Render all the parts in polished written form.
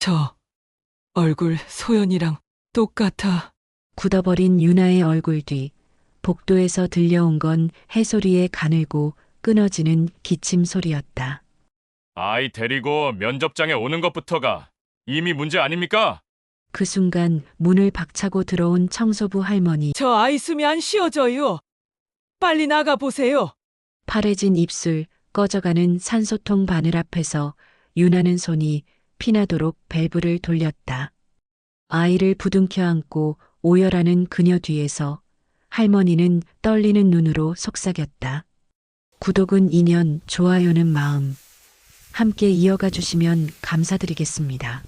저 얼굴 소연이랑 똑같아. 굳어버린 유나의 얼굴 뒤 복도에서 들려온 건 해소리의 가늘고 끊어지는 기침 소리였다. 아이 데리고 면접장에 오는 것부터가 이미 문제 아닙니까? 그 순간 문을 박차고 들어온 청소부 할머니. 저 아이 숨이 안 쉬어져요. 빨리 나가 보세요. 파래진 입술, 꺼져가는 산소통 바늘 앞에서 유나는 손이 피나도록 밸브를 돌렸다. 아이를 부둥켜 안고 오열하는 그녀 뒤에서 할머니는 떨리는 눈으로 속삭였다. 구독은 인연, 좋아요는 마음. 함께 이어가 주시면 감사드리겠습니다.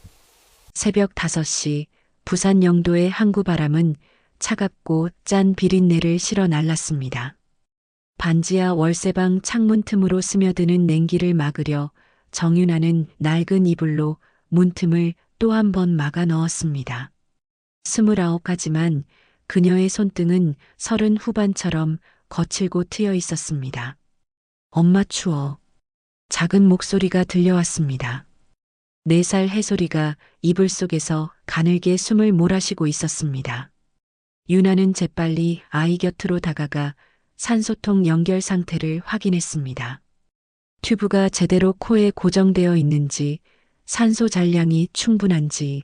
새벽 5시 부산 영도의 항구 바람은 차갑고 짠 비린내를 실어 날랐습니다. 반지하 월세방 창문 틈으로 스며드는 냉기를 막으려 정윤아는 낡은 이불로 문틈을 또 한 번 막아 넣었습니다. 29가지만 그녀의 손등은 30 후반처럼 거칠고 트여 있었습니다. 엄마 추워. 작은 목소리가 들려왔습니다. 4살 해소리가 이불 속에서 가늘게 숨을 몰아쉬고 있었습니다. 유나는 재빨리 아이 곁으로 다가가 산소통 연결 상태를 확인했습니다. 튜브가 제대로 코에 고정되어 있는지, 산소 잔량이 충분한지,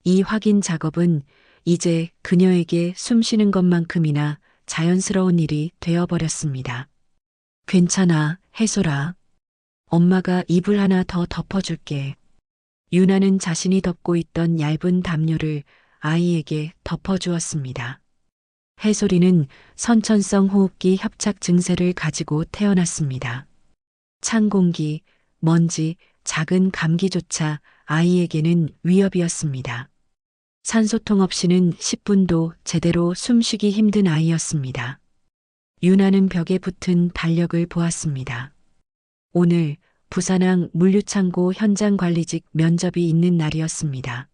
이 확인 작업은 이제 그녀에게 숨 쉬는 것만큼이나 자연스러운 일이 되어버렸습니다. 괜찮아, 해소라. 엄마가 이불 하나 더 덮어줄게. 유나는 자신이 덮고 있던 얇은 담요를 아이에게 덮어주었습니다. 해소리는 선천성 호흡기 협착 증세를 가지고 태어났습니다. 찬 공기, 먼지, 작은 감기조차 아이에게는 위협이었습니다. 산소통 없이는 10분도 제대로 숨쉬기 힘든 아이였습니다. 유나는 벽에 붙은 달력을 보았습니다. 오늘 부산항 물류창고 현장 관리직 면접이 있는 날이었습니다.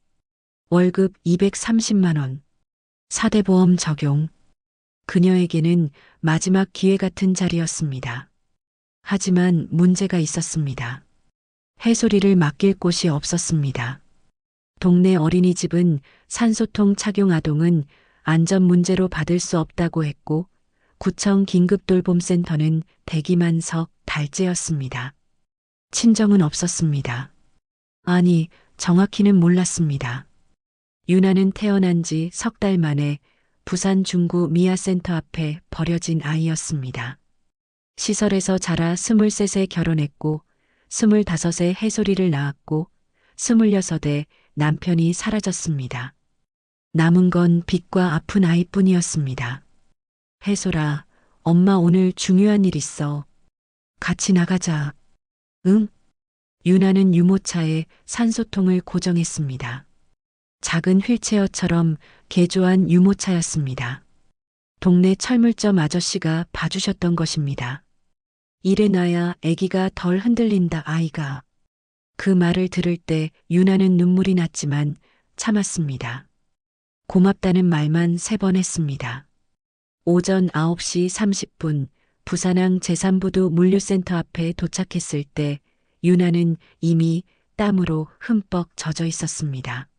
월급 230만 원. 4대 보험 적용. 그녀에게는 마지막 기회 같은 자리였습니다. 하지만 문제가 있었습니다. 해소리를 맡길 곳이 없었습니다. 동네 어린이집은 산소통 착용 아동은 안전 문제로 받을 수 없다고 했고 구청 긴급돌봄센터는 대기만석 달째였습니다. 친정은 없었습니다. 아니, 정확히는 몰랐습니다. 유나는 태어난 지 3달 만에 부산 중구 미아센터 앞에 버려진 아이였습니다. 시설에서 자라 23세 결혼했고 25세 해소리를 낳았고 26에 남편이 사라졌습니다. 남은 건 빚과 아픈 아이뿐이었습니다. 해소라, 엄마 오늘 중요한 일 있어. 같이 나가자. 응? 유나는 유모차에 산소통을 고정했습니다. 작은 휠체어처럼 개조한 유모차였습니다. 동네 철물점 아저씨가 봐주셨던 것입니다. 이래놔야 아기가 덜 흔들린다 아이가. 그 말을 들을 때 유나는 눈물이 났지만 참았습니다. 고맙다는 말만 3번 했습니다. 오전 9시 30분 부산항 제3부두 물류센터 앞에 도착했을 때 유나는 이미 땀으로 흠뻑 젖어 있었습니다.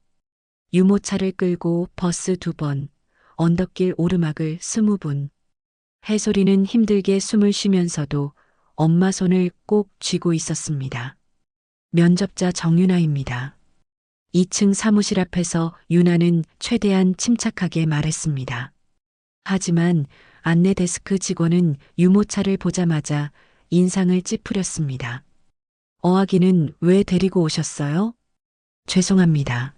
유모차를 끌고 버스 2번, 언덕길 오르막을 20분. 해소리는 힘들게 숨을 쉬면서도 엄마 손을 꼭 쥐고 있었습니다. 면접자 정윤아입니다. 2층 사무실 앞에서 유나는 최대한 침착하게 말했습니다. 하지만 안내 데스크 직원은 유모차를 보자마자 인상을 찌푸렸습니다. 어아기는 왜 데리고 오셨어요? 죄송합니다.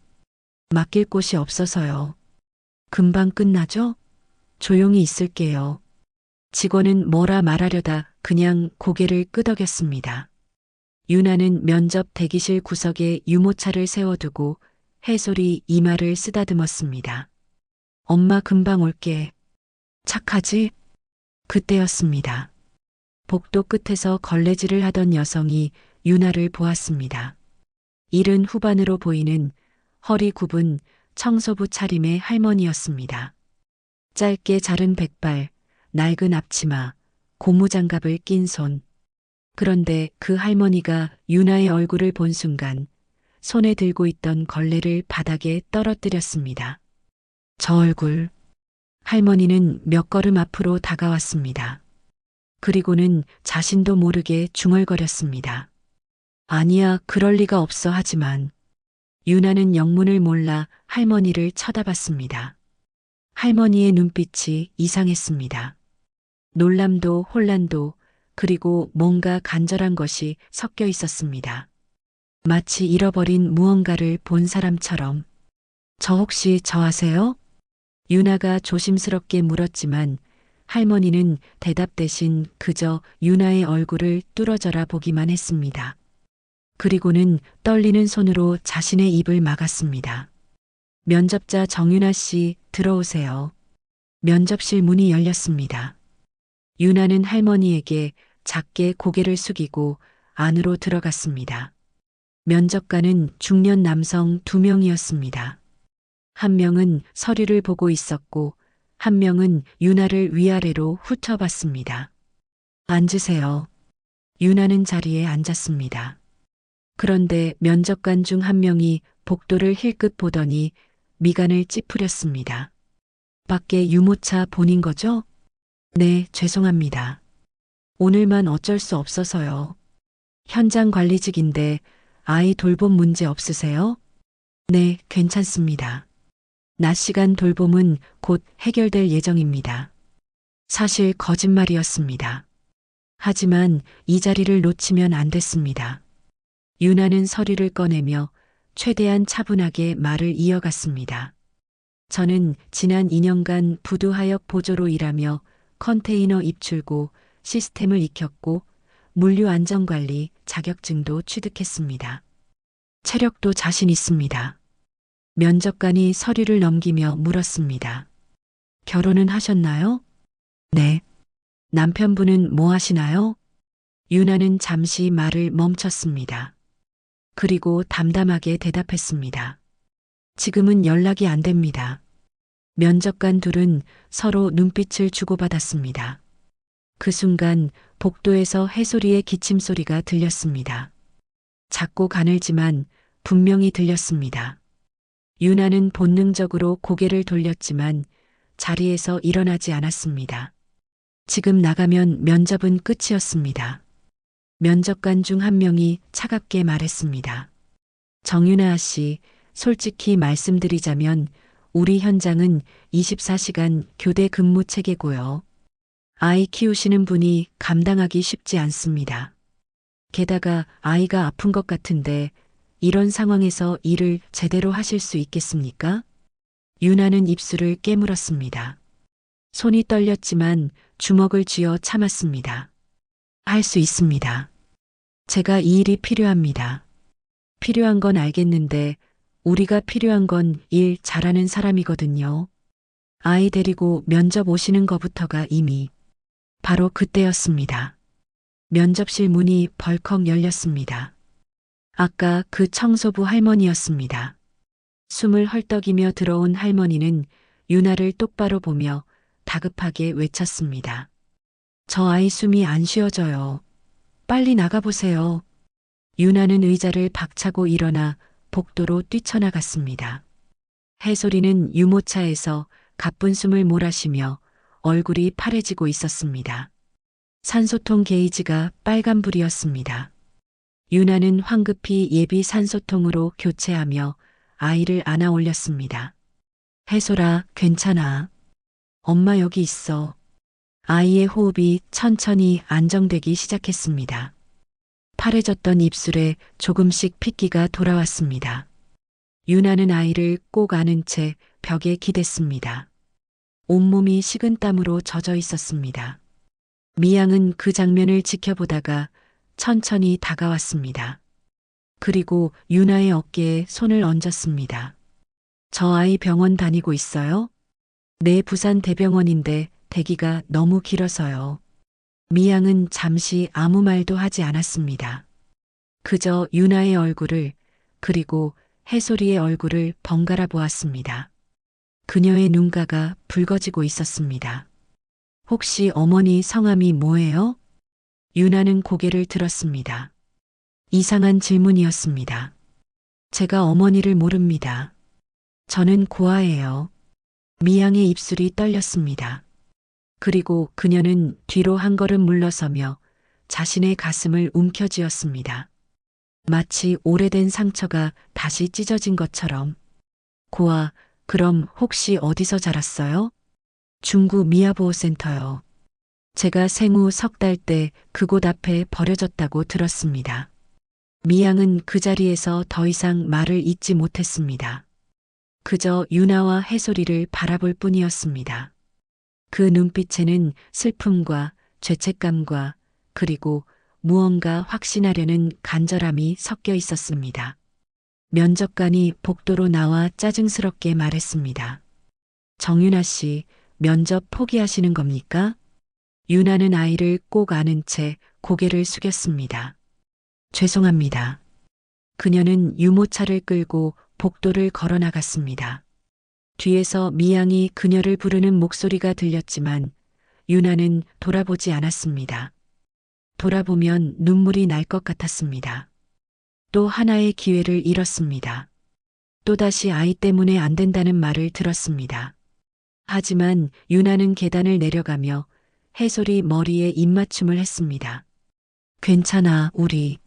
맡길 곳이 없어서요. 금방 끝나죠? 조용히 있을게요. 직원은 뭐라 말하려다 그냥 고개를 끄덕였습니다. 유나는 면접 대기실 구석에 유모차를 세워두고 해솔이 이마를 쓰다듬었습니다. 엄마 금방 올게. 착하지? 그때였습니다. 복도 끝에서 걸레질을 하던 여성이 유나를 보았습니다. 70 후반으로 보이는 허리 굽은 청소부 차림의 할머니였습니다. 짧게 자른 백발, 낡은 앞치마, 고무장갑을 낀 손. 그런데 그 할머니가 유나의 얼굴을 본 순간 손에 들고 있던 걸레를 바닥에 떨어뜨렸습니다. 저 얼굴. 할머니는 몇 걸음 앞으로 다가왔습니다. 그리고는 자신도 모르게 중얼거렸습니다. 아니야, 그럴 리가 없어 하지만 유나는 영문을 몰라 할머니를 쳐다봤습니다. 할머니의 눈빛이 이상했습니다. 놀람도 혼란도 그리고 뭔가 간절한 것이 섞여 있었습니다. 마치 잃어버린 무언가를 본 사람처럼. 저 혹시 저 아세요? 유나가 조심스럽게 물었지만 할머니는 대답 대신 그저 유나의 얼굴을 뚫어져라 보기만 했습니다. 그리고는 떨리는 손으로 자신의 입을 막았습니다. 면접자 정유나 씨, 들어오세요. 면접실 문이 열렸습니다. 유나는 할머니에게 작게 고개를 숙이고 안으로 들어갔습니다. 면접관은 중년 남성 2명이었습니다. 한 명은 서류를 보고 있었고 한 명은 유나를 위아래로 훑어봤습니다. 앉으세요. 유나는 자리에 앉았습니다. 그런데 면접관 중 한 명이 복도를 힐끗 보더니 미간을 찌푸렸습니다. 밖에 유모차 본인 거죠? 네, 죄송합니다. 오늘만 어쩔 수 없어서요. 현장 관리직인데 아이 돌봄 문제 없으세요? 네, 괜찮습니다. 낮 시간 돌봄은 곧 해결될 예정입니다. 사실 거짓말이었습니다. 하지만 이 자리를 놓치면 안 됐습니다. 유나는 서류를 꺼내며 최대한 차분하게 말을 이어갔습니다. 저는 지난 2년간 부두하역 보조로 일하며 컨테이너 입출고 시스템을 익혔고 물류 안전관리 자격증도 취득했습니다. 체력도 자신 있습니다. 면접관이 서류를 넘기며 물었습니다. 결혼은 하셨나요? 네. 남편분은 뭐 하시나요? 유나는 잠시 말을 멈췄습니다. 그리고 담담하게 대답했습니다. 지금은 연락이 안 됩니다. 면접관 둘은 서로 눈빛을 주고받았습니다. 그 순간 복도에서 해소리의 기침 소리가 들렸습니다. 작고 가늘지만 분명히 들렸습니다. 유나는 본능적으로 고개를 돌렸지만 자리에서 일어나지 않았습니다. 지금 나가면 면접은 끝이었습니다. 면접관 중 한 명이 차갑게 말했습니다. 정유나 씨, 솔직히 말씀드리자면 우리 현장은 24시간 교대 근무 체계고요. 아이 키우시는 분이 감당하기 쉽지 않습니다. 게다가 아이가 아픈 것 같은데 이런 상황에서 일을 제대로 하실 수 있겠습니까? 유나는 입술을 깨물었습니다. 손이 떨렸지만 주먹을 쥐어 참았습니다. 할 수 있습니다. 제가 이 일이 필요합니다. 필요한 건 알겠는데 우리가 필요한 건 일 잘하는 사람이거든요. 아이 데리고 면접 오시는 거부터가 이미 바로 그때였습니다. 면접실 문이 벌컥 열렸습니다. 아까 그 청소부 할머니였습니다. 숨을 헐떡이며 들어온 할머니는 유나를 똑바로 보며 다급하게 외쳤습니다. 저 아이 숨이 안 쉬어져요. 빨리 나가보세요. 유나는 의자를 박차고 일어나 복도로 뛰쳐나갔습니다. 해소리는 유모차에서 가쁜 숨을 몰아쉬며 얼굴이 파래지고 있었습니다. 산소통 게이지가 빨간불이었습니다. 유나는 황급히 예비 산소통으로 교체하며 아이를 안아 올렸습니다. 해소라, 괜찮아. 엄마 여기 있어. 아이의 호흡이 천천히 안정되기 시작했습니다. 파래졌던 입술에 조금씩 핏기가 돌아왔습니다. 유나는 아이를 꼭 안은 채 벽에 기댔습니다. 온몸이 식은땀으로 젖어 있었습니다. 미양은 그 장면을 지켜보다가 천천히 다가왔습니다. 그리고 유나의 어깨에 손을 얹었습니다. 저 아이 병원 다니고 있어요? 네, 부산 대병원인데 대기가 너무 길어서요. 미양은 잠시 아무 말도 하지 않았습니다. 그저 유나의 얼굴을 그리고 해소리의 얼굴을 번갈아 보았습니다. 그녀의 눈가가 붉어지고 있었습니다. 혹시 어머니 성함이 뭐예요? 유나는 고개를 들었습니다. 이상한 질문이었습니다. 제가 어머니를 모릅니다. 저는 고아예요. 미양의 입술이 떨렸습니다. 그리고 그녀는 뒤로 한 걸음 물러서며 자신의 가슴을 움켜쥐었습니다. 마치 오래된 상처가 다시 찢어진 것처럼. 고아, 그럼 혹시 어디서 자랐어요? 중구 미아보호센터요. 제가 생후 3달 때 그곳 앞에 버려졌다고 들었습니다. 미양은 그 자리에서 더 이상 말을 잇지 못했습니다. 그저 유나와 해솔이를 바라볼 뿐이었습니다. 그 눈빛에는 슬픔과 죄책감과 그리고 무언가 확신하려는 간절함이 섞여 있었습니다. 면접관이 복도로 나와 짜증스럽게 말했습니다. 정유나 씨, 면접 포기하시는 겁니까? 유나는 아이를 꼭 안은 채 고개를 숙였습니다. 죄송합니다. 그녀는 유모차를 끌고 복도를 걸어 나갔습니다. 뒤에서 미양이 그녀를 부르는 목소리가 들렸지만 유나는 돌아보지 않았습니다. 돌아보면 눈물이 날 것 같았습니다. 또 하나의 기회를 잃었습니다. 또다시 아이 때문에 안 된다는 말을 들었습니다. 하지만 유나는 계단을 내려가며 해솔이 머리에 입맞춤을 했습니다. 괜찮아, 우리.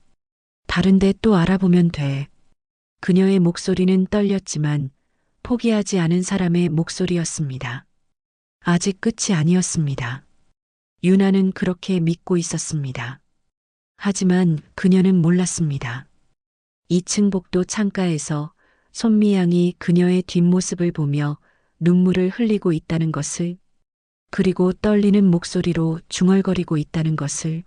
다른데 또 알아보면 돼. 그녀의 목소리는 떨렸지만 포기하지 않은 사람의 목소리였습니다. 아직 끝이 아니었습니다. 유나는 그렇게 믿고 있었습니다. 하지만 그녀는 몰랐습니다. 2층 복도 창가에서 손미양이 그녀의 뒷모습을 보며 눈물을 흘리고 있다는 것을, 그리고 떨리는 목소리로 중얼거리고 있다는 것을.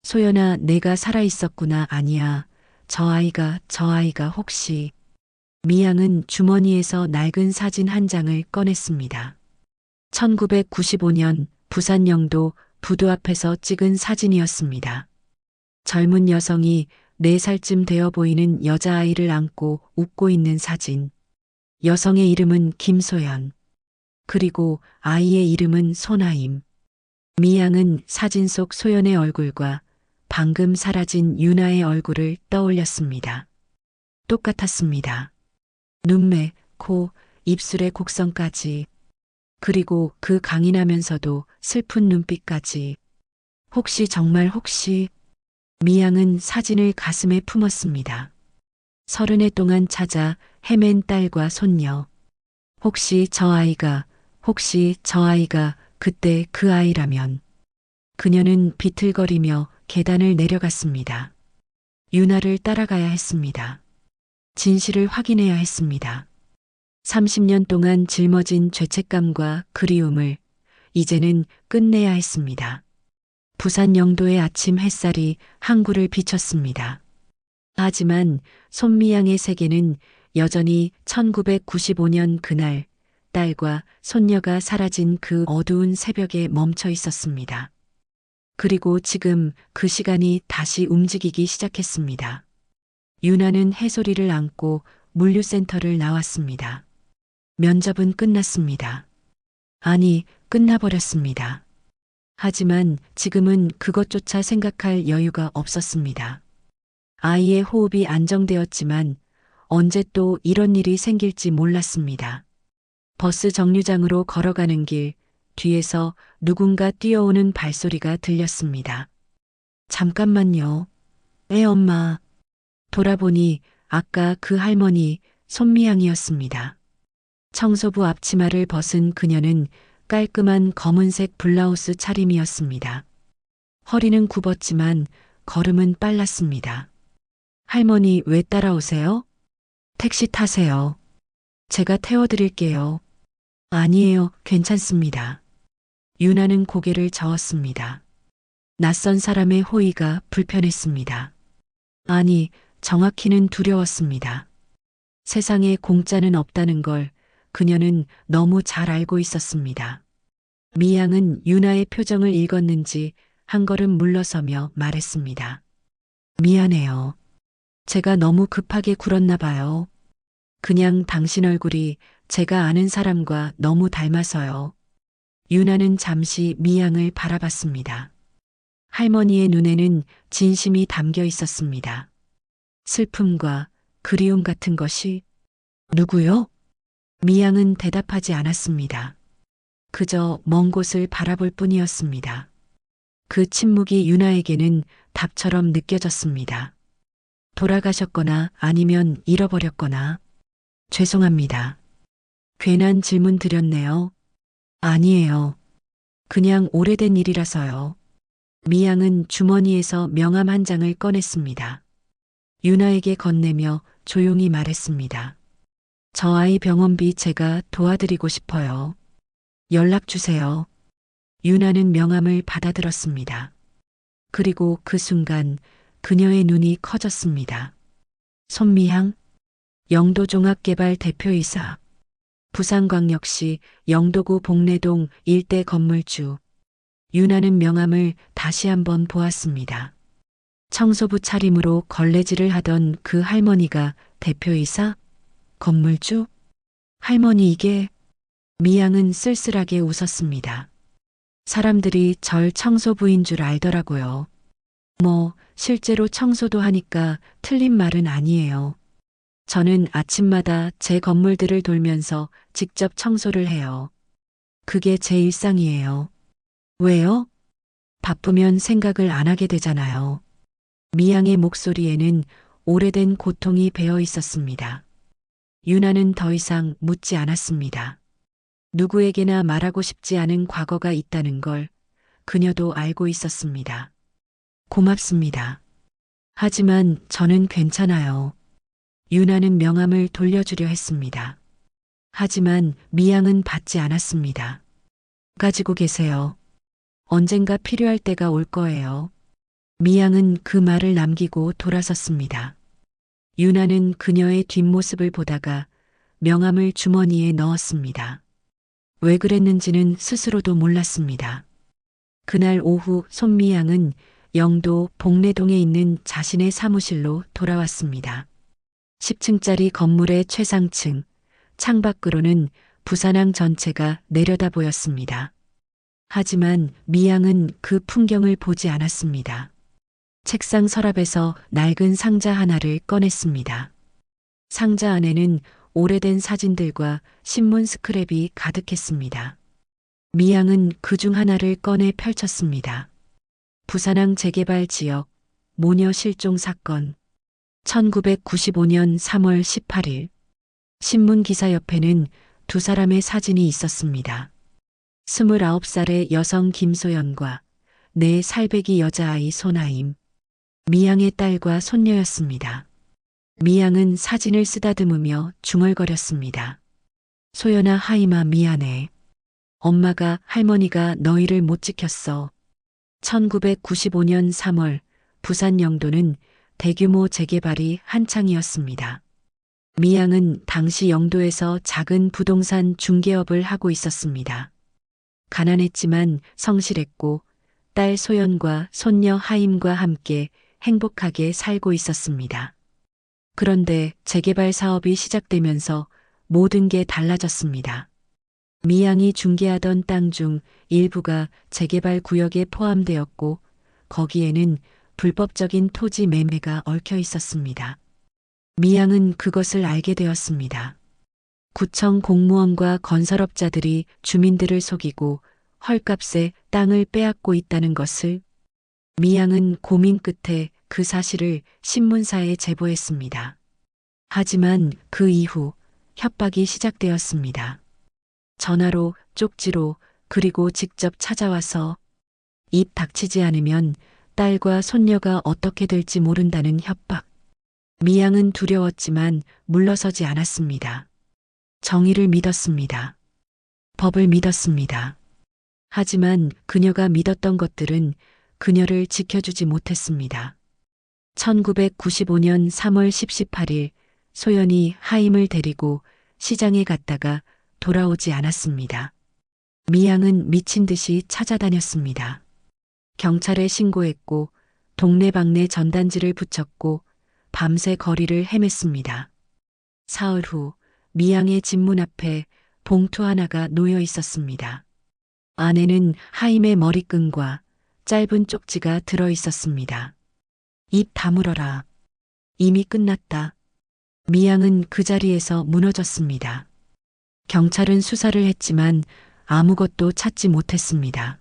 소연아, 내가 살아있었구나. 아니야. 저 아이가 혹시. 미양은 주머니에서 낡은 사진 한 장을 꺼냈습니다. 1995년 부산 영도 부두 앞에서 찍은 사진이었습니다. 젊은 여성이 4살쯤 되어 보이는 여자아이를 안고 웃고 있는 사진. 여성의 이름은 김소연. 그리고 아이의 이름은 소나임. 미양은 사진 속 소연의 얼굴과 방금 사라진 유나의 얼굴을 떠올렸습니다. 똑같았습니다. 눈매, 코, 입술의 곡선까지. 그리고 그 강인하면서도 슬픈 눈빛까지. 혹시. 미양은 사진을 가슴에 품었습니다. 30해 동안 찾아 헤맨 딸과 손녀. 혹시 저 아이가 그때 그 아이라면. 그녀는 비틀거리며 계단을 내려갔습니다. 유나를 따라가야 했습니다. 진실을 확인해야 했습니다. 30년 동안 짊어진 죄책감과 그리움을 이제는 끝내야 했습니다. 부산 영도의 아침 햇살이 항구를 비쳤습니다. 하지만 손미양의 세계는 여전히 1995년 그날 딸과 손녀가 사라진 그 어두운 새벽에 멈춰 있었습니다. 그리고 지금 그 시간이 다시 움직이기 시작했습니다. 유나는 해솔이를 안고 물류센터를 나왔습니다. 면접은 끝났습니다. 아니, 끝나버렸습니다. 하지만 지금은 그것조차 생각할 여유가 없었습니다. 아이의 호흡이 안정되었지만 언제 또 이런 일이 생길지 몰랐습니다. 버스 정류장으로 걸어가는 길, 뒤에서 누군가 뛰어오는 발소리가 들렸습니다. 잠깐만요. 엄마. 돌아보니 아까 그 할머니 손미양이었습니다. 청소부 앞치마를 벗은 그녀는 깔끔한 검은색 블라우스 차림이었습니다. 허리는 굽었지만 걸음은 빨랐습니다. 할머니, 왜 따라오세요? 택시 타세요. 제가 태워드릴게요. 아니에요, 괜찮습니다. 유나는 고개를 저었습니다. 낯선 사람의 호의가 불편했습니다. 아니, 정확히는 두려웠습니다. 세상에 공짜는 없다는 걸 그녀는 너무 잘 알고 있었습니다. 미양은 유나의 표정을 읽었는지 한 걸음 물러서며 말했습니다. 미안해요. 제가 너무 급하게 굴었나 봐요. 그냥 당신 얼굴이 제가 아는 사람과 너무 닮아서요. 유나는 잠시 미양을 바라봤습니다. 할머니의 눈에는 진심이 담겨 있었습니다. 슬픔과 그리움 같은 것이. 누구요? 미양은 대답하지 않았습니다. 그저 먼 곳을 바라볼 뿐이었습니다. 그 침묵이 유나에게는 답처럼 느껴졌습니다. 돌아가셨거나 아니면 잃어버렸거나. 죄송합니다. 괜한 질문 드렸네요. 아니에요. 그냥 오래된 일이라서요. 미양은 주머니에서 명함 한 장을 꺼냈습니다. 유나에게 건네며 조용히 말했습니다. 저 아이 병원비 제가 도와드리고 싶어요. 연락 주세요. 유나는 명함을 받아들었습니다. 그리고 그 순간 그녀의 눈이 커졌습니다. 손미향, 영도종합개발 대표이사, 부산광역시 영도구 복내동 일대 건물주. 유나는 명함을 다시 한번 보았습니다. 청소부 차림으로 걸레질을 하던 그 할머니가 대표이사? 건물주? 할머니 이게. 미양은 쓸쓸하게 웃었습니다. 사람들이 절 청소부인 줄 알더라고요. 뭐 실제로 청소도 하니까 틀린 말은 아니에요. 저는 아침마다 제 건물들을 돌면서 직접 청소를 해요. 그게 제 일상이에요. 왜요? 바쁘면 생각을 안 하게 되잖아요. 미양의 목소리에는 오래된 고통이 배어 있었습니다. 유나는 더 이상 묻지 않았습니다. 누구에게나 말하고 싶지 않은 과거가 있다는 걸 그녀도 알고 있었습니다. 고맙습니다. 하지만 저는 괜찮아요. 유나는 명함을 돌려주려 했습니다. 하지만 미양은 받지 않았습니다. 가지고 계세요. 언젠가 필요할 때가 올 거예요. 미양은 그 말을 남기고 돌아섰습니다. 유나는 그녀의 뒷모습을 보다가 명함을 주머니에 넣었습니다. 왜 그랬는지는 스스로도 몰랐습니다. 그날 오후 손미양은 영도 복내동에 있는 자신의 사무실로 돌아왔습니다. 10층짜리 건물의 최상층, 창밖으로는 부산항 전체가 내려다 보였습니다. 하지만 미양은 그 풍경을 보지 않았습니다. 책상 서랍에서 낡은 상자 하나를 꺼냈습니다. 상자 안에는 오래된 사진들과 신문 스크랩이 가득했습니다. 미양은 그 중 하나를 꺼내 펼쳤습니다. 부산항 재개발 지역 모녀 실종 사건 1995년 3월 18일 신문 기사 옆에는 두 사람의 사진이 있었습니다. 29살의 여성 김소연과 4살배기 여자아이 손아임, 미양의 딸과 손녀였습니다. 미양은 사진을 쓰다듬으며 중얼거렸습니다. 소연아 하임아 미안해. 엄마가 할머니가 너희를 못 지켰어. 1995년 3월 부산 영도는 대규모 재개발이 한창이었습니다. 미양은 당시 영도에서 작은 부동산 중개업을 하고 있었습니다. 가난했지만 성실했고 딸 소연과 손녀 하임과 함께 행복하게 살고 있었습니다. 그런데 재개발 사업이 시작되면서 모든 게 달라졌습니다. 미양이 중개하던 땅 중 일부가 재개발 구역에 포함되었고 거기에는 불법적인 토지 매매가 얽혀 있었습니다. 미양은 그것을 알게 되었습니다. 구청 공무원과 건설업자들이 주민들을 속이고 헐값에 땅을 빼앗고 있다는 것을. 미양은 고민 끝에 그 사실을 신문사에 제보했습니다. 하지만 그 이후 협박이 시작되었습니다. 전화로, 쪽지로, 그리고 직접 찾아와서 입 닥치지 않으면 딸과 손녀가 어떻게 될지 모른다는 협박. 미양은 두려웠지만 물러서지 않았습니다. 정의를 믿었습니다. 법을 믿었습니다. 하지만 그녀가 믿었던 것들은 그녀를 지켜주지 못했습니다. 1995년 3월 18일 소연이 하임을 데리고 시장에 갔다가 돌아오지 않았습니다. 미양은 미친 듯이 찾아다녔습니다. 경찰에 신고했고 동네방네 전단지를 붙였고 밤새 거리를 헤맸습니다. 사흘 후 미양의 집 문 앞에 봉투 하나가 놓여 있었습니다. 안에는 하임의 머리끈과 짧은 쪽지가 들어 있었습니다. 입 다물어라. 이미 끝났다. 미양은 그 자리에서 무너졌습니다. 경찰은 수사를 했지만 아무것도 찾지 못했습니다.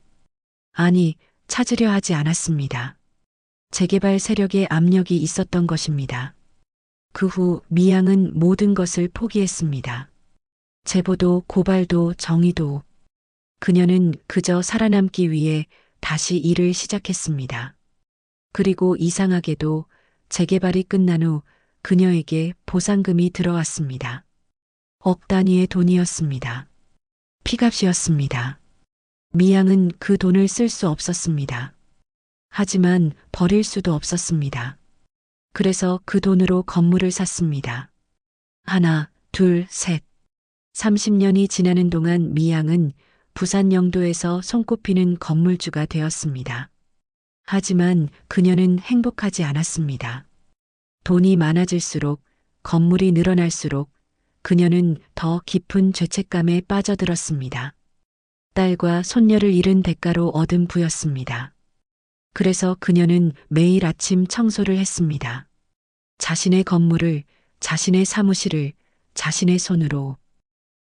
아니, 찾으려 하지 않았습니다. 재개발 세력의 압력이 있었던 것입니다. 그 후 미양은 모든 것을 포기했습니다. 제보도 고발도 정의도. 그녀는 그저 살아남기 위해 다시 일을 시작했습니다. 그리고 이상하게도 재개발이 끝난 후 그녀에게 보상금이 들어왔습니다. 억 단위의 돈이었습니다. 피값이었습니다. 미양은 그 돈을 쓸 수 없었습니다. 하지만 버릴 수도 없었습니다. 그래서 그 돈으로 건물을 샀습니다. 하나, 둘, 셋. 30년이 지나는 동안 미양은 부산 영도에서 손꼽히는 건물주가 되었습니다. 하지만 그녀는 행복하지 않았습니다. 돈이 많아질수록, 건물이 늘어날수록 그녀는 더 깊은 죄책감에 빠져들었습니다. 딸과 손녀를 잃은 대가로 얻은 부였습니다. 그래서 그녀는 매일 아침 청소를 했습니다. 자신의 건물을, 자신의 사무실을 자신의 손으로.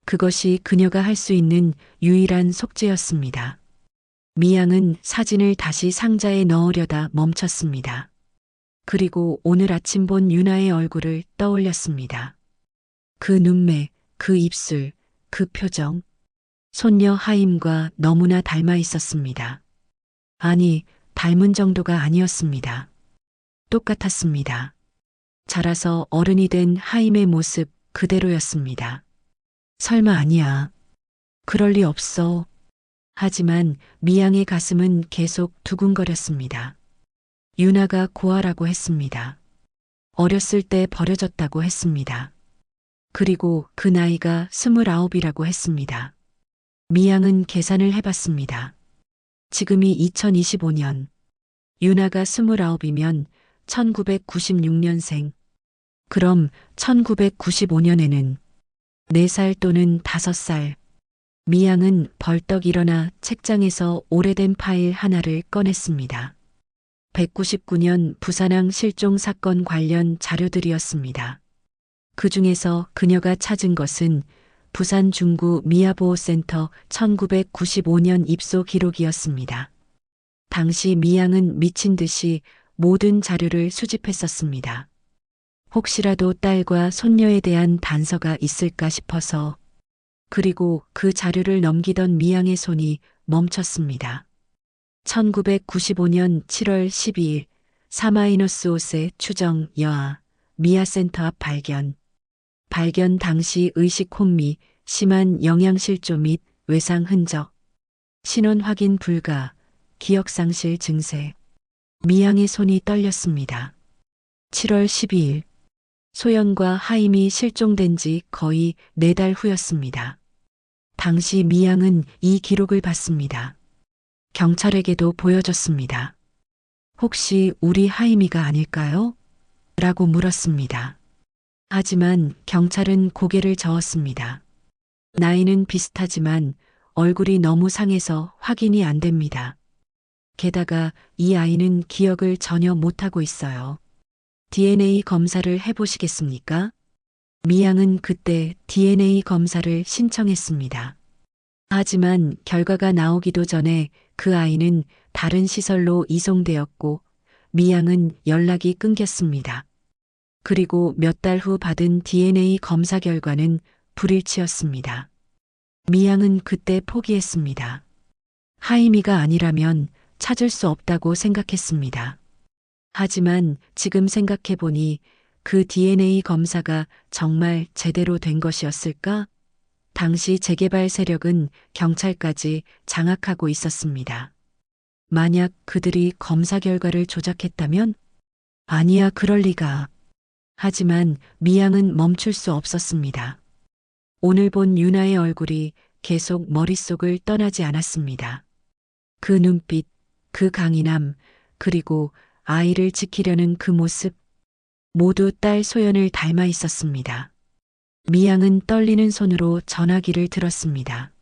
그것이 그녀가 할 수 있는 유일한 속죄였습니다. 미양은 사진을 다시 상자에 넣으려다 멈췄습니다. 그리고 오늘 아침 본 유나의 얼굴을 떠올렸습니다. 그 눈매, 그 입술, 그 표정. 손녀 하임과 너무나 닮아 있었습니다. 아니, 닮은 정도가 아니었습니다. 똑같았습니다. 자라서 어른이 된 하임의 모습 그대로였습니다. 설마 아니야. 그럴 리 없어. 하지만 미양의 가슴은 계속 두근거렸습니다. 유나가 고아라고 했습니다. 어렸을 때 버려졌다고 했습니다. 그리고 그 나이가 29이라고 했습니다. 미양은 계산을 해봤습니다. 지금이 2025년. 유나가 29이면 1996년생. 그럼 1995년에는 4살 또는 5살. 미양은 벌떡 일어나 책장에서 오래된 파일 하나를 꺼냈습니다. 199년 부산항 실종 사건 관련 자료들이었습니다. 그 중에서 그녀가 찾은 것은 부산 중구 미아보호센터 1995년 입소 기록이었습니다. 당시 미양은 미친 듯이 모든 자료를 수집했었습니다. 혹시라도 딸과 손녀에 대한 단서가 있을까 싶어서. 그리고 그 자료를 넘기던 미양의 손이 멈췄습니다. 1995년 7월 12일 4-5세 추정 여아 미아센터 앞 발견. 발견 당시 의식 혼미, 심한 영양실조 및 외상 흔적. 신원 확인 불가, 기억상실 증세. 미양의 손이 떨렸습니다. 7월 12일. 소연과 하임이 실종된 지 거의 4달 후였습니다. 당시 미양은 이 기록을 봤습니다. 경찰에게도 보여줬습니다. 혹시 우리 하임이가 아닐까요? 라고 물었습니다. 하지만 경찰은 고개를 저었습니다. 나이는 비슷하지만 얼굴이 너무 상해서 확인이 안 됩니다. 게다가 이 아이는 기억을 전혀 못하고 있어요. DNA 검사를 해보시겠습니까? 미양은 그때 DNA 검사를 신청했습니다. 하지만 결과가 나오기도 전에 그 아이는 다른 시설로 이송되었고 미양은 연락이 끊겼습니다. 그리고 몇 달 후 받은 DNA 검사 결과는 불일치였습니다. 미양은 그때 포기했습니다. 하임이가 아니라면 찾을 수 없다고 생각했습니다. 하지만 지금 생각해보니 그 DNA 검사가 정말 제대로 된 것이었을까? 당시 재개발 세력은 경찰까지 장악하고 있었습니다. 만약 그들이 검사 결과를 조작했다면? 아니야, 그럴 리가. 하지만 미양은 멈출 수 없었습니다. 오늘 본 유나의 얼굴이 계속 머릿속을 떠나지 않았습니다. 그 눈빛, 그 강인함, 그리고 아이를 지키려는 그 모습, 모두 딸 소연을 닮아 있었습니다. 미양은 떨리는 손으로 전화기를 들었습니다.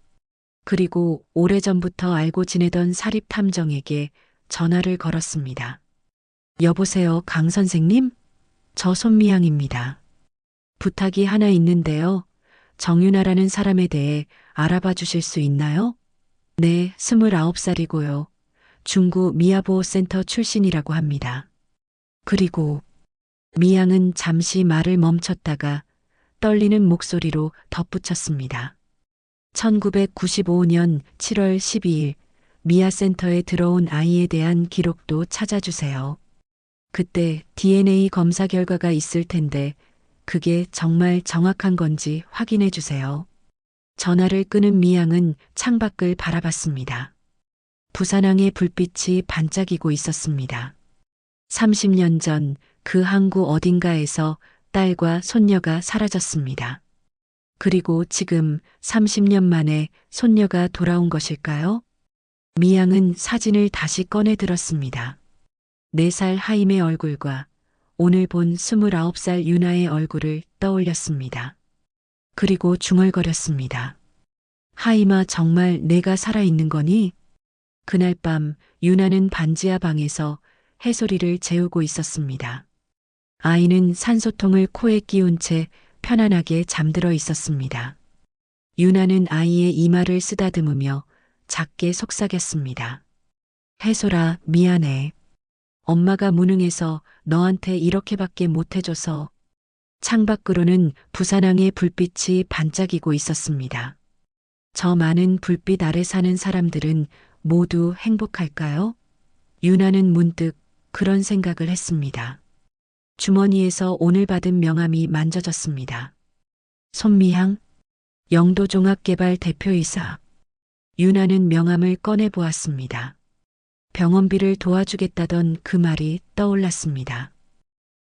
그리고 오래전부터 알고 지내던 사립탐정에게 전화를 걸었습니다. 여보세요, 강 선생님? 저 손미양입니다. 부탁이 하나 있는데요. 정윤아라는 사람에 대해 알아봐 주실 수 있나요? 네, 29살이고요. 중구 미아보호센터 출신이라고 합니다. 그리고 미양은 잠시 말을 멈췄다가 떨리는 목소리로 덧붙였습니다. 1995년 7월 12일 미아센터에 들어온 아이에 대한 기록도 찾아주세요. 그때 DNA 검사 결과가 있을 텐데 그게 정말 정확한 건지 확인해 주세요. 전화를 끊은 미양은 창밖을 바라봤습니다. 부산항의 불빛이 반짝이고 있었습니다. 30년 전 그 항구 어딘가에서 딸과 손녀가 사라졌습니다. 그리고 지금 30년 만에 손녀가 돌아온 것일까요? 미양은 사진을 다시 꺼내 들었습니다. 4살 하임의 얼굴과 오늘 본 29살 유나의 얼굴을 떠올렸습니다. 그리고 중얼거렸습니다. 하임아, 정말 내가 살아있는 거니? 그날 밤 유나는 반지하 방에서 해소리를 재우고 있었습니다. 아이는 산소통을 코에 끼운 채 편안하게 잠들어 있었습니다. 유나는 아이의 이마를 쓰다듬으며 작게 속삭였습니다. 해솔아, 미안해. 엄마가 무능해서 너한테 이렇게밖에 못해줘서. 창밖으로는 부산항의 불빛이 반짝이고 있었습니다. 저 많은 불빛 아래 사는 사람들은 모두 행복할까요? 유나는 문득 그런 생각을 했습니다. 주머니에서 오늘 받은 명함이 만져졌습니다. 손미향, 영도종합개발 대표이사. 유나는 명함을 꺼내 보았습니다. 병원비를 도와주겠다던 그 말이 떠올랐습니다.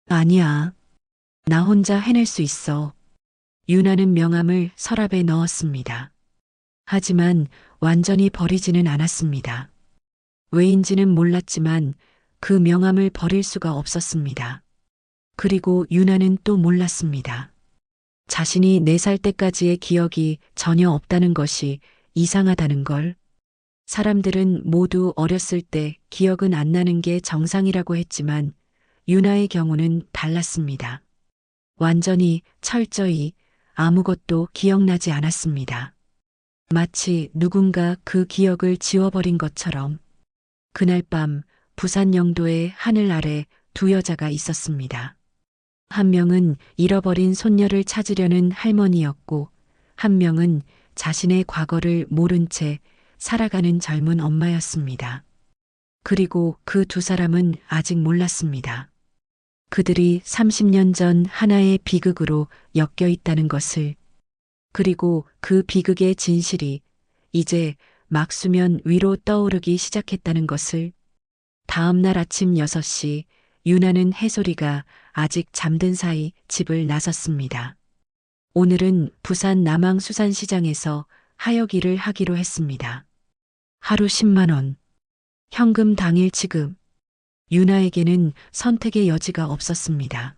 아니야. 나 혼자 해낼 수 있어. 유나는 명함을 서랍에 넣었습니다. 하지만 완전히 버리지는 않았습니다. 왜인지는 몰랐지만 그 명함을 버릴 수가 없었습니다. 그리고 유나는 또 몰랐습니다. 자신이 4살 때까지의 기억이 전혀 없다는 것이 이상하다는 걸. 사람들은 모두 어렸을 때 기억은 안 나는 게 정상이라고 했지만 유나의 경우는 달랐습니다. 완전히 철저히 아무것도 기억나지 않았습니다. 마치 누군가 그 기억을 지워버린 것처럼. 그날 밤 부산 영도의 하늘 아래 2 여자가 있었습니다. 한 명은 잃어버린 손녀를 찾으려는 할머니였고, 한 명은 자신의 과거를 모른 채 살아가는 젊은 엄마였습니다. 그리고 그 2 사람은 아직 몰랐습니다. 그들이 30년 전 하나의 비극으로 엮여 있다는 것을. 그리고 그 비극의 진실이 이제 막 수면 위로 떠오르기 시작했다는 것을. 다음 날 아침 6시 유나는 해솔이가 아직 잠든 사이 집을 나섰습니다. 오늘은 부산 남항수산시장에서 하역 일을 하기로 했습니다. 하루 10만 원. 현금 당일 지급. 유나에게는 선택의 여지가 없었습니다.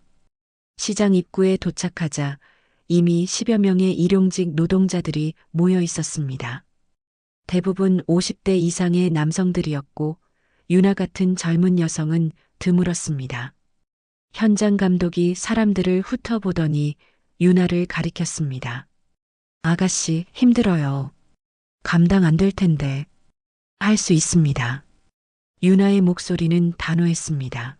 시장 입구에 도착하자 이미 10여 명의 일용직 노동자들이 모여 있었습니다. 대부분 50대 이상의 남성들이었고 유나 같은 젊은 여성은 드물었습니다. 현장 감독이 사람들을 훑어보더니 유나를 가리켰습니다. 아가씨, 힘들어요. 감당 안 될 텐데. 할 수 있습니다. 유나의 목소리는 단호했습니다.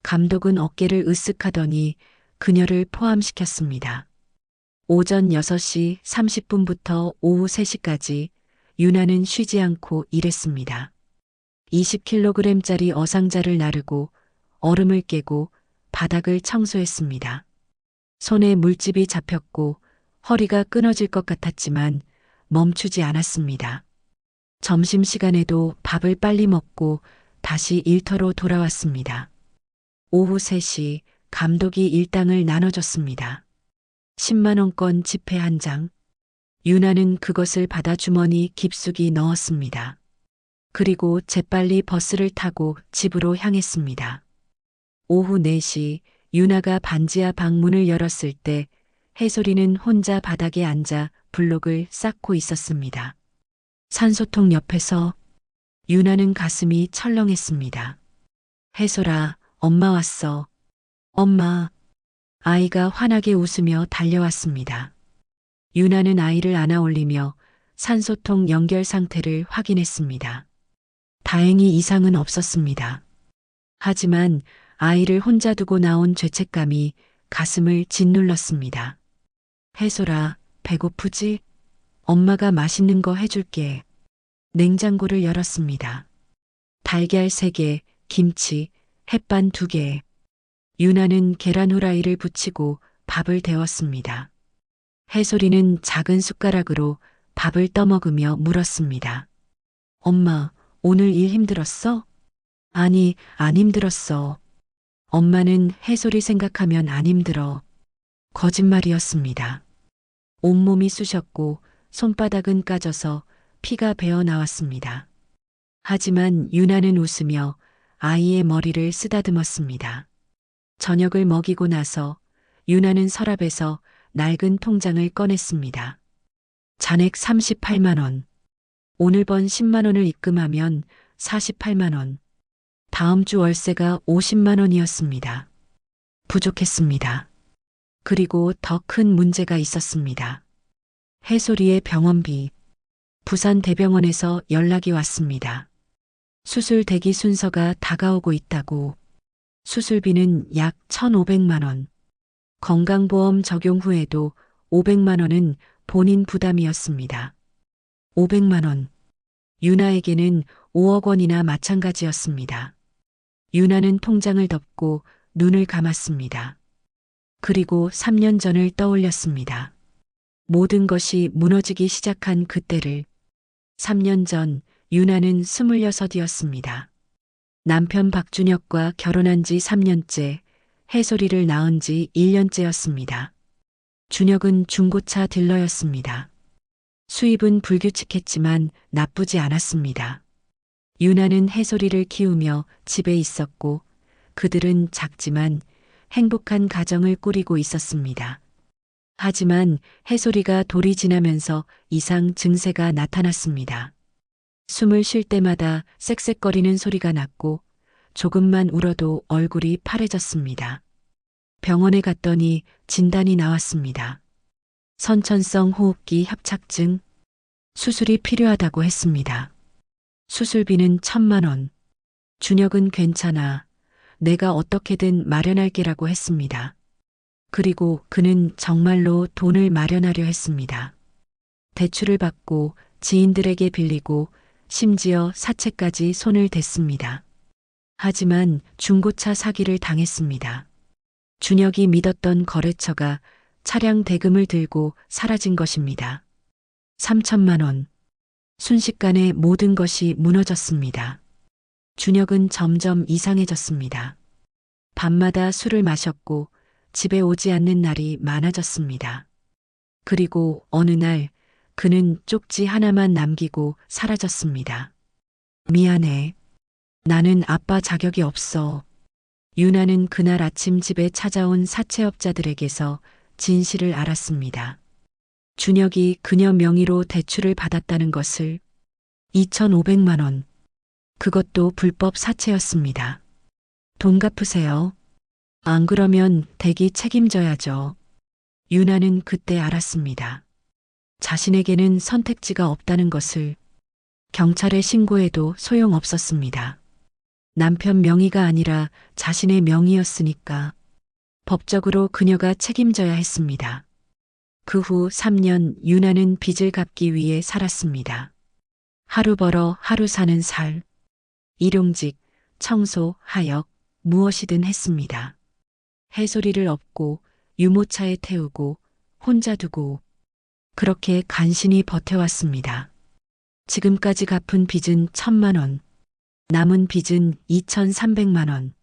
감독은 어깨를 으쓱하더니 그녀를 포함시켰습니다. 오전 6시 30분부터 오후 3시까지 유나는 쉬지 않고 일했습니다. 20kg짜리 어상자를 나르고 얼음을 깨고 바닥을 청소했습니다. 손에 물집이 잡혔고 허리가 끊어질 것 같았지만 멈추지 않았습니다. 점심시간에도 밥을 빨리 먹고 다시 일터로 돌아왔습니다. 오후 3시 감독이 일당을 나눠줬습니다. 10만 원권 지폐 1장. 유나는 그것을 받아 주머니 깊숙이 넣었습니다. 그리고 재빨리 버스를 타고 집으로 향했습니다. 오후 4시 유나가 반지하 방문을 열었을 때 해솔이는 혼자 바닥에 앉아 블록을 쌓고 있었습니다. 산소통 옆에서 유나는 가슴이 철렁했습니다. 해솔아, 엄마 왔어. 엄마. 아이가 환하게 웃으며 달려왔습니다. 유나는 아이를 안아 올리며 산소통 연결 상태를 확인했습니다. 다행히 이상은 없었습니다. 하지만 아이를 혼자 두고 나온 죄책감이 가슴을 짓눌렀습니다. 혜솔아, 배고프지? 엄마가 맛있는 거 해줄게. 냉장고를 열었습니다. 달걀 3개, 김치, 햇반 2개. 유나는 계란 후라이를 부치고 밥을 데웠습니다. 혜솔이는 작은 숟가락으로 밥을 떠먹으며 물었습니다. 엄마, 오늘 일 힘들었어? 아니, 안 힘들었어. 엄마는 혜솔이 생각하면 안 힘들어. 거짓말이었습니다. 온몸이 쑤셨고 손바닥은 까져서 피가 배어 나왔습니다. 하지만 유나는 웃으며 아이의 머리를 쓰다듬었습니다. 저녁을 먹이고 나서 유나는 서랍에서 낡은 통장을 꺼냈습니다. 잔액 38만 원. 오늘 번 10만 원을 입금하면 48만 원. 다음 주 월세가 50만 원이었습니다. 부족했습니다. 그리고 더 큰 문제가 있었습니다. 혜솔이의 병원비. 부산 대병원에서 연락이 왔습니다. 수술 대기 순서가 다가오고 있다고. 수술비는 약 1,500만 원. 건강보험 적용 후에도 500만 원은 본인 부담이었습니다. 500만 원. 유나에게는 5억 원이나 마찬가지였습니다. 유나는 통장을 덮고 눈을 감았습니다. 그리고 3년 전을 떠올렸습니다. 모든 것이 무너지기 시작한 그때를. 3년 전 유나는 26이었습니다. 남편 박준혁과 결혼한 지 3년째, 혜솔이를 낳은 지 1년째였습니다. 준혁은 중고차 딜러였습니다. 수입은 불규칙했지만 나쁘지 않았습니다. 유나는 혜솔이를 키우며 집에 있었고 그들은 작지만 행복한 가정을 꾸리고 있었습니다. 하지만 혜솔이가 돌이 지나면서 이상 증세가 나타났습니다. 숨을 쉴 때마다 쌕쌕거리는 소리가 났고 조금만 울어도 얼굴이 파래졌습니다. 병원에 갔더니 진단이 나왔습니다. 선천성 호흡기 협착증. 수술이 필요하다고 했습니다. 수술비는 1,000만 원. 준혁은 괜찮아. 내가 어떻게든 마련할게라고 했습니다. 그리고 그는 정말로 돈을 마련하려 했습니다. 대출을 받고 지인들에게 빌리고 심지어 사채까지 손을 댔습니다. 하지만 중고차 사기를 당했습니다. 준혁이 믿었던 거래처가 차량 대금을 들고 사라진 것입니다. 3,000만 원. 순식간에 모든 것이 무너졌습니다. 준혁은 점점 이상해졌습니다. 밤마다 술을 마셨고 집에 오지 않는 날이 많아졌습니다. 그리고 어느 날 그는 쪽지 하나만 남기고 사라졌습니다. 미안해. 나는 아빠 자격이 없어. 유나는 그날 아침 집에 찾아온 사채업자들에게서 진실을 알았습니다. 준혁이 그녀 명의로 대출을 받았다는 것을. 2,500만 원. 그것도 불법 사채였습니다. 돈 갚으세요. 안 그러면 댁이 책임져야죠. 유나는 그때 알았습니다. 자신에게는 선택지가 없다는 것을. 경찰에 신고해도 소용없었습니다. 남편 명의가 아니라 자신의 명의였으니까 법적으로 그녀가 책임져야 했습니다. 그 후 3년 유나는 빚을 갚기 위해 살았습니다. 하루 벌어 하루 사는 살. 일용직, 청소, 하역, 무엇이든 했습니다. 혜솔이를 업고 유모차에 태우고 혼자 두고 그렇게 간신히 버텨왔습니다. 지금까지 갚은 빚은 1,000만 원. 남은 빚은 2,300만 원.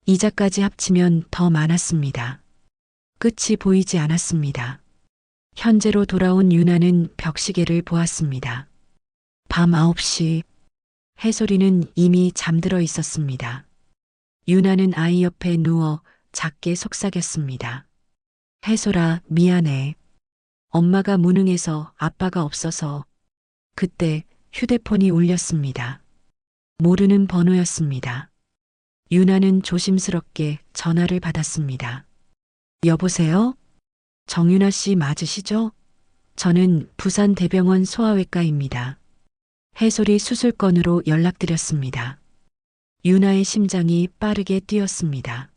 이자까지 합치면 더 많았습니다. 끝이 보이지 않았습니다. 현재로 돌아온 유나는 벽시계를 보았습니다. 밤 9시. 혜솔이는 이미 잠들어 있었습니다. 유나는 아이 옆에 누워 작게 속삭였습니다. 혜솔아, 미안해. 엄마가 무능해서 아빠가 없어서. 그때 휴대폰이 울렸습니다. 모르는 번호였습니다. 유나는 조심스럽게 전화를 받았습니다. 여보세요? 정윤아 씨 맞으시죠? 저는 부산 대병원 소아외과입니다. 해솔이 수술건으로 연락드렸습니다. 유나의 심장이 빠르게 뛰었습니다.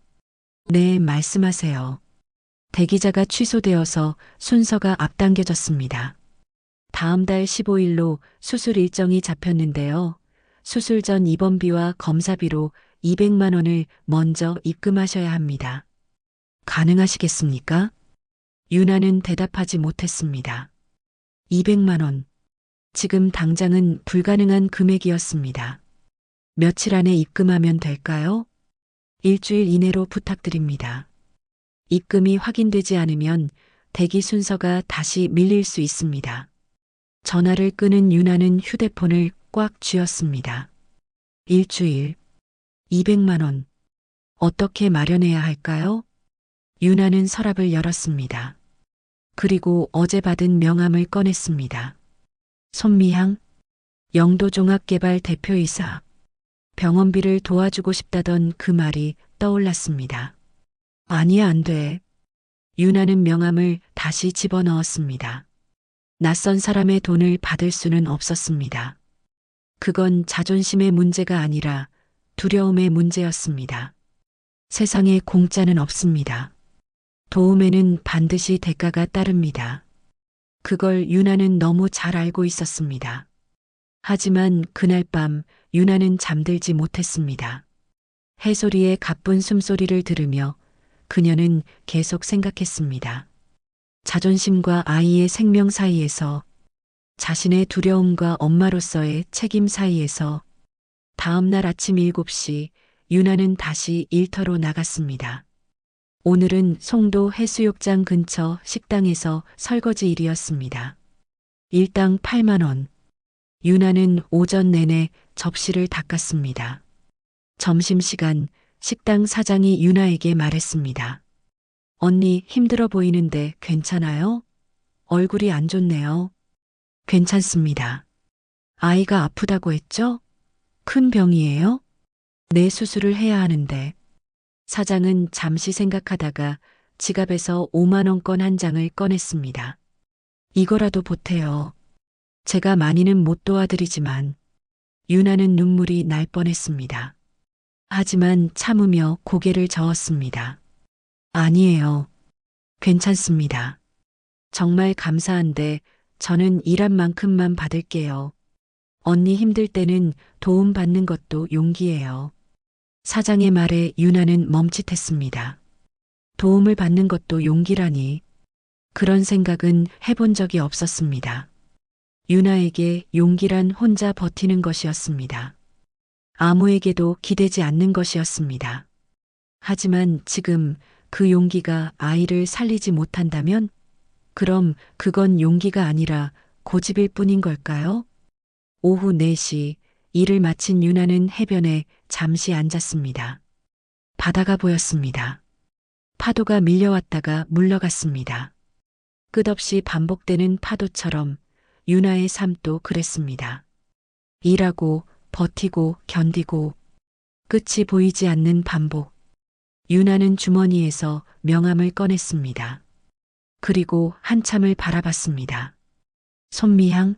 네, 말씀하세요. 대기자가 취소되어서 순서가 앞당겨졌습니다. 다음 달 15일로 수술 일정이 잡혔는데요. 수술 전 입원비와 검사비로 200만 원을 먼저 입금하셔야 합니다. 가능하시겠습니까? 유나는 대답하지 못했습니다. 200만 원. 지금 당장은 불가능한 금액이었습니다. 며칠 안에 입금하면 될까요? 일주일 이내로 부탁드립니다. 입금이 확인되지 않으면 대기 순서가 다시 밀릴 수 있습니다. 전화를 끄는 유나는 휴대폰을 꽉 쥐었습니다. 일주일, 200만 원. 어떻게 마련해야 할까요? 유나는 서랍을 열었습니다. 그리고 어제 받은 명함을 꺼냈습니다. 손미향, 영도종합개발 대표이사. 병원비를 도와주고 싶다던 그 말이 떠올랐습니다. 아니야, 안 돼. 유나는 명함을 다시 집어넣었습니다. 낯선 사람의 돈을 받을 수는 없었습니다. 그건 자존심의 문제가 아니라 두려움의 문제였습니다. 세상에 공짜는 없습니다. 도움에는 반드시 대가가 따릅니다. 그걸 유나는 너무 잘 알고 있었습니다. 하지만 그날 밤 유나는 잠들지 못했습니다. 해솔이의 가쁜 숨소리를 들으며 그녀는 계속 생각했습니다. 자존심과 아이의 생명 사이에서, 자신의 두려움과 엄마로서의 책임 사이에서. 다음 날 아침 7시 유나는 다시 일터로 나갔습니다. 오늘은 송도 해수욕장 근처 식당에서 설거지 일이었습니다. 일당 8만 원. 유나는 오전 내내 접시를 닦았습니다. 점심시간 식당 사장이 유나에게 말했습니다. 언니 힘들어 보이는데 괜찮아요? 얼굴이 안 좋네요. 괜찮습니다. 아이가 아프다고 했죠? 큰 병이에요? 내 수술을 해야 하는데. 사장은 잠시 생각하다가 지갑에서 5만 원권 한 장을 꺼냈습니다. 이거라도 보태요. 제가 많이는 못 도와드리지만. 유나는 눈물이 날 뻔했습니다. 하지만 참으며 고개를 저었습니다. 아니에요. 괜찮습니다. 정말 감사한데 저는 일한 만큼만 받을게요. 언니 힘들 때는 도움 받는 것도 용기예요. 사장의 말에 유나는 멈칫했습니다. 도움을 받는 것도 용기라니. 그런 생각은 해본 적이 없었습니다. 유나에게 용기란 혼자 버티는 것이었습니다. 아무에게도 기대지 않는 것이었습니다. 하지만 지금 그 용기가 아이를 살리지 못한다면? 그럼 그건 용기가 아니라 고집일 뿐인 걸까요? 오후 4시 일을 마친 유나는 해변에 잠시 앉았습니다. 바다가 보였습니다. 파도가 밀려왔다가 물러갔습니다. 끝없이 반복되는 파도처럼 유나의 삶도 그랬습니다. 일하고 버티고 견디고 끝이 보이지 않는 반복. 유나는 주머니에서 명함을 꺼냈습니다. 그리고 한참을 바라봤습니다. 손미향,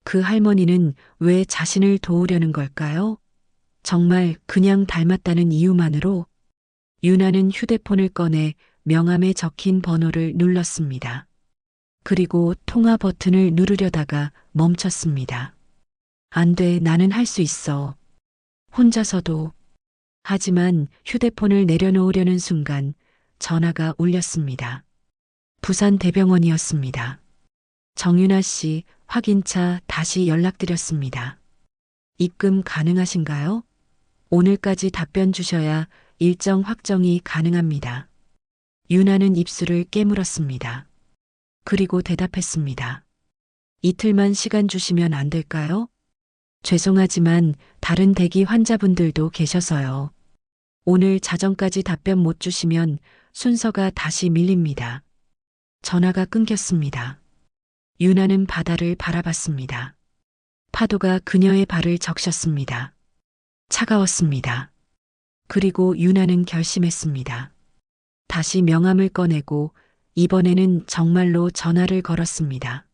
그 할머니는 왜 자신을 도우려는 걸까요? 정말 그냥 닮았다는 이유만으로? 유나는 휴대폰을 꺼내 명함에 적힌 번호를 눌렀습니다. 그리고 통화 버튼을 누르려다가 멈췄습니다. 안 돼, 나는 할 수 있어. 혼자서도. 하지만 휴대폰을 내려놓으려는 순간 전화가 울렸습니다. 부산 대병원이었습니다. 정윤아 씨, 확인차 다시 연락드렸습니다. 입금 가능하신가요? 오늘까지 답변 주셔야 일정 확정이 가능합니다. 유나는 입술을 깨물었습니다. 그리고 대답했습니다. 이틀만 시간 주시면 안 될까요? 죄송하지만 다른 대기 환자분들도 계셔서요. 오늘 자정까지 답변 못 주시면 순서가 다시 밀립니다. 전화가 끊겼습니다. 유나는 바다를 바라봤습니다. 파도가 그녀의 발을 적셨습니다. 차가웠습니다. 그리고 유나는 결심했습니다. 다시 명함을 꺼내고 이번에는 정말로 전화를 걸었습니다.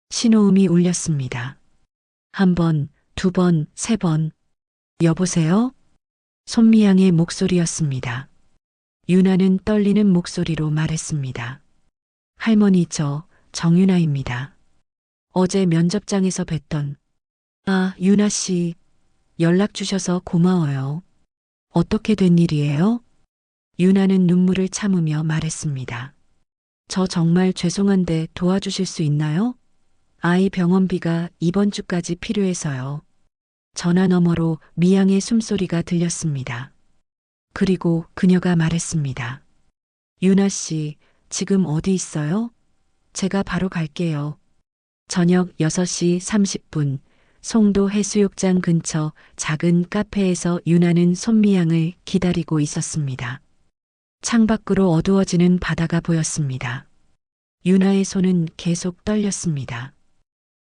신호음이 울렸습니다. 한 번, 두 번, 세 번. 여보세요? 손미양의 목소리였습니다. 유나는 떨리는 목소리로 말했습니다. 할머니, 저 정유나입니다. 어제 면접장에서 뵀던. 아, 유나 씨. 연락 주셔서 고마워요. 어떻게 된 일이에요? 유나는 눈물을 참으며 말했습니다. 저 정말 죄송한데 도와주실 수 있나요? 아이 병원비가 이번 주까지 필요해서요. 전화 너머로 미양의 숨소리가 들렸습니다. 그리고 그녀가 말했습니다. 유나 씨, 지금 어디 있어요? 제가 바로 갈게요. 저녁 6시 30분, 송도 해수욕장 근처 작은 카페에서 유나는 손미양을 기다리고 있었습니다. 창밖으로 어두워지는 바다가 보였습니다. 유나의 손은 계속 떨렸습니다.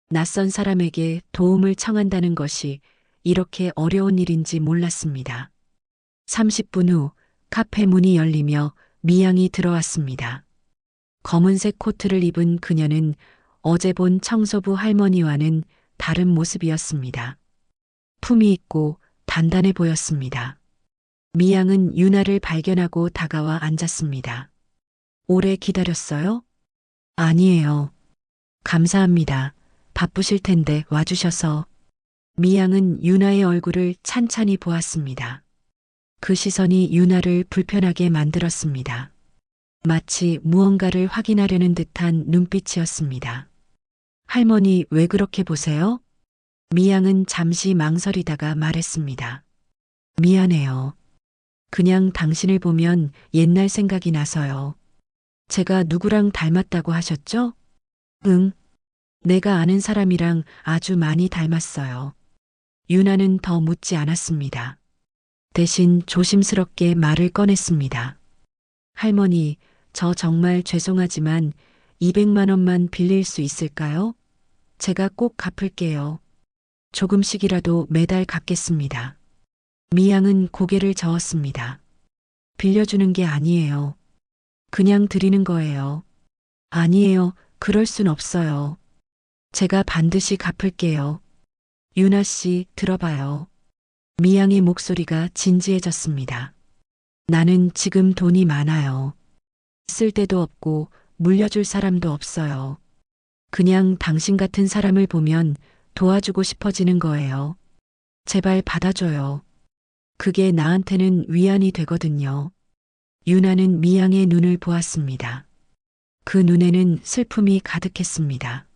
낯선 사람에게 도움을 청한다는 것이 이렇게 어려운 일인지 몰랐습니다. 30분 후 카페 문이 열리며 미양이 들어왔습니다. 검은색 코트를 입은 그녀는 어제 본 청소부 할머니와는 다른 모습이었습니다. 품이 있고 단단해 보였습니다. 미양은 유나를 발견하고 다가와 앉았습니다. 오래 기다렸어요? 아니에요. 감사합니다. 바쁘실 텐데 와주셔서. 미양은 유나의 얼굴을 찬찬히 보았습니다. 그 시선이 유나를 불편하게 만들었습니다. 마치 무언가를 확인하려는 듯한 눈빛이었습니다. 할머니, 왜 그렇게 보세요? 미양은 잠시 망설이다가 말했습니다. 미안해요. 그냥 당신을 보면 옛날 생각이 나서요. 제가 누구랑 닮았다고 하셨죠? 응. 내가 아는 사람이랑 아주 많이 닮았어요. 유나는 더 묻지 않았습니다. 대신 조심스럽게 말을 꺼냈습니다. 할머니, 저 정말 죄송하지만 200만 원만 빌릴 수 있을까요? 제가 꼭 갚을게요. 조금씩이라도 매달 갚겠습니다. 미양은 고개를 저었습니다. 빌려주는 게 아니에요. 그냥 드리는 거예요. 아니에요. 그럴 순 없어요. 제가 반드시 갚을게요. 유나 씨, 들어봐요. 미양의 목소리가 진지해졌습니다. 나는 지금 돈이 많아요. 쓸 데도 없고 물려줄 사람도 없어요. 그냥 당신 같은 사람을 보면 도와주고 싶어지는 거예요. 제발 받아줘요. 그게 나한테는 위안이 되거든요. 유나는 미양의 눈을 보았습니다. 그 눈에는 슬픔이 가득했습니다.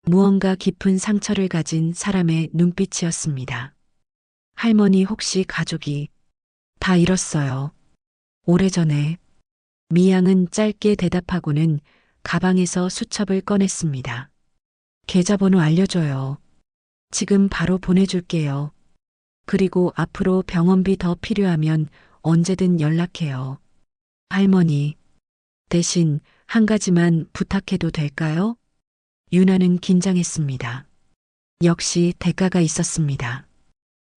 무언가 깊은 상처를 가진 사람의 눈빛이었습니다. 할머니, 혹시 가족이 다 잃었어요. 오래전에. 미양은 짧게 대답하고는 가방에서 수첩을 꺼냈습니다. 계좌번호 알려줘요. 지금 바로 보내줄게요. 그리고 앞으로 병원비 더 필요하면 언제든 연락해요. 할머니, 대신 한 가지만 부탁해도 될까요? 유나는 긴장했습니다. 역시 대가가 있었습니다.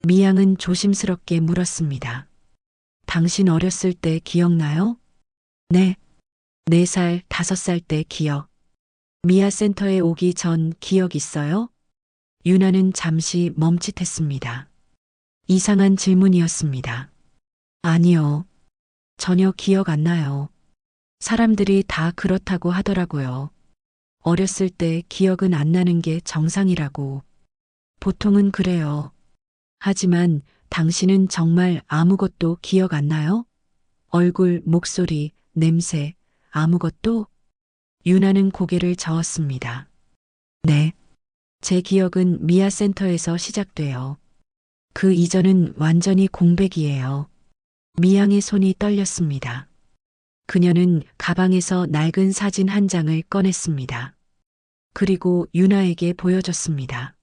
미양은 조심스럽게 물었습니다. 당신 어렸을 때 기억나요? 네. 4살, 5살 때 기억. 미아 센터에 오기 전 기억 있어요? 유나는 잠시 멈칫했습니다. 이상한 질문이었습니다. 아니요. 전혀 기억 안 나요. 사람들이 다 그렇다고 하더라고요. 어렸을 때 기억은 안 나는 게 정상이라고. 보통은 그래요. 하지만 당신은 정말 아무것도 기억 안 나요? 얼굴, 목소리, 냄새, 아무것도? 유나는 고개를 저었습니다. 네. 제 기억은 미아 센터에서 시작돼요. 그 이전은 완전히 공백이에요. 미양의 손이 떨렸습니다. 그녀는 가방에서 낡은 사진 한 장을 꺼냈습니다. 그리고 유나에게 보여줬습니다.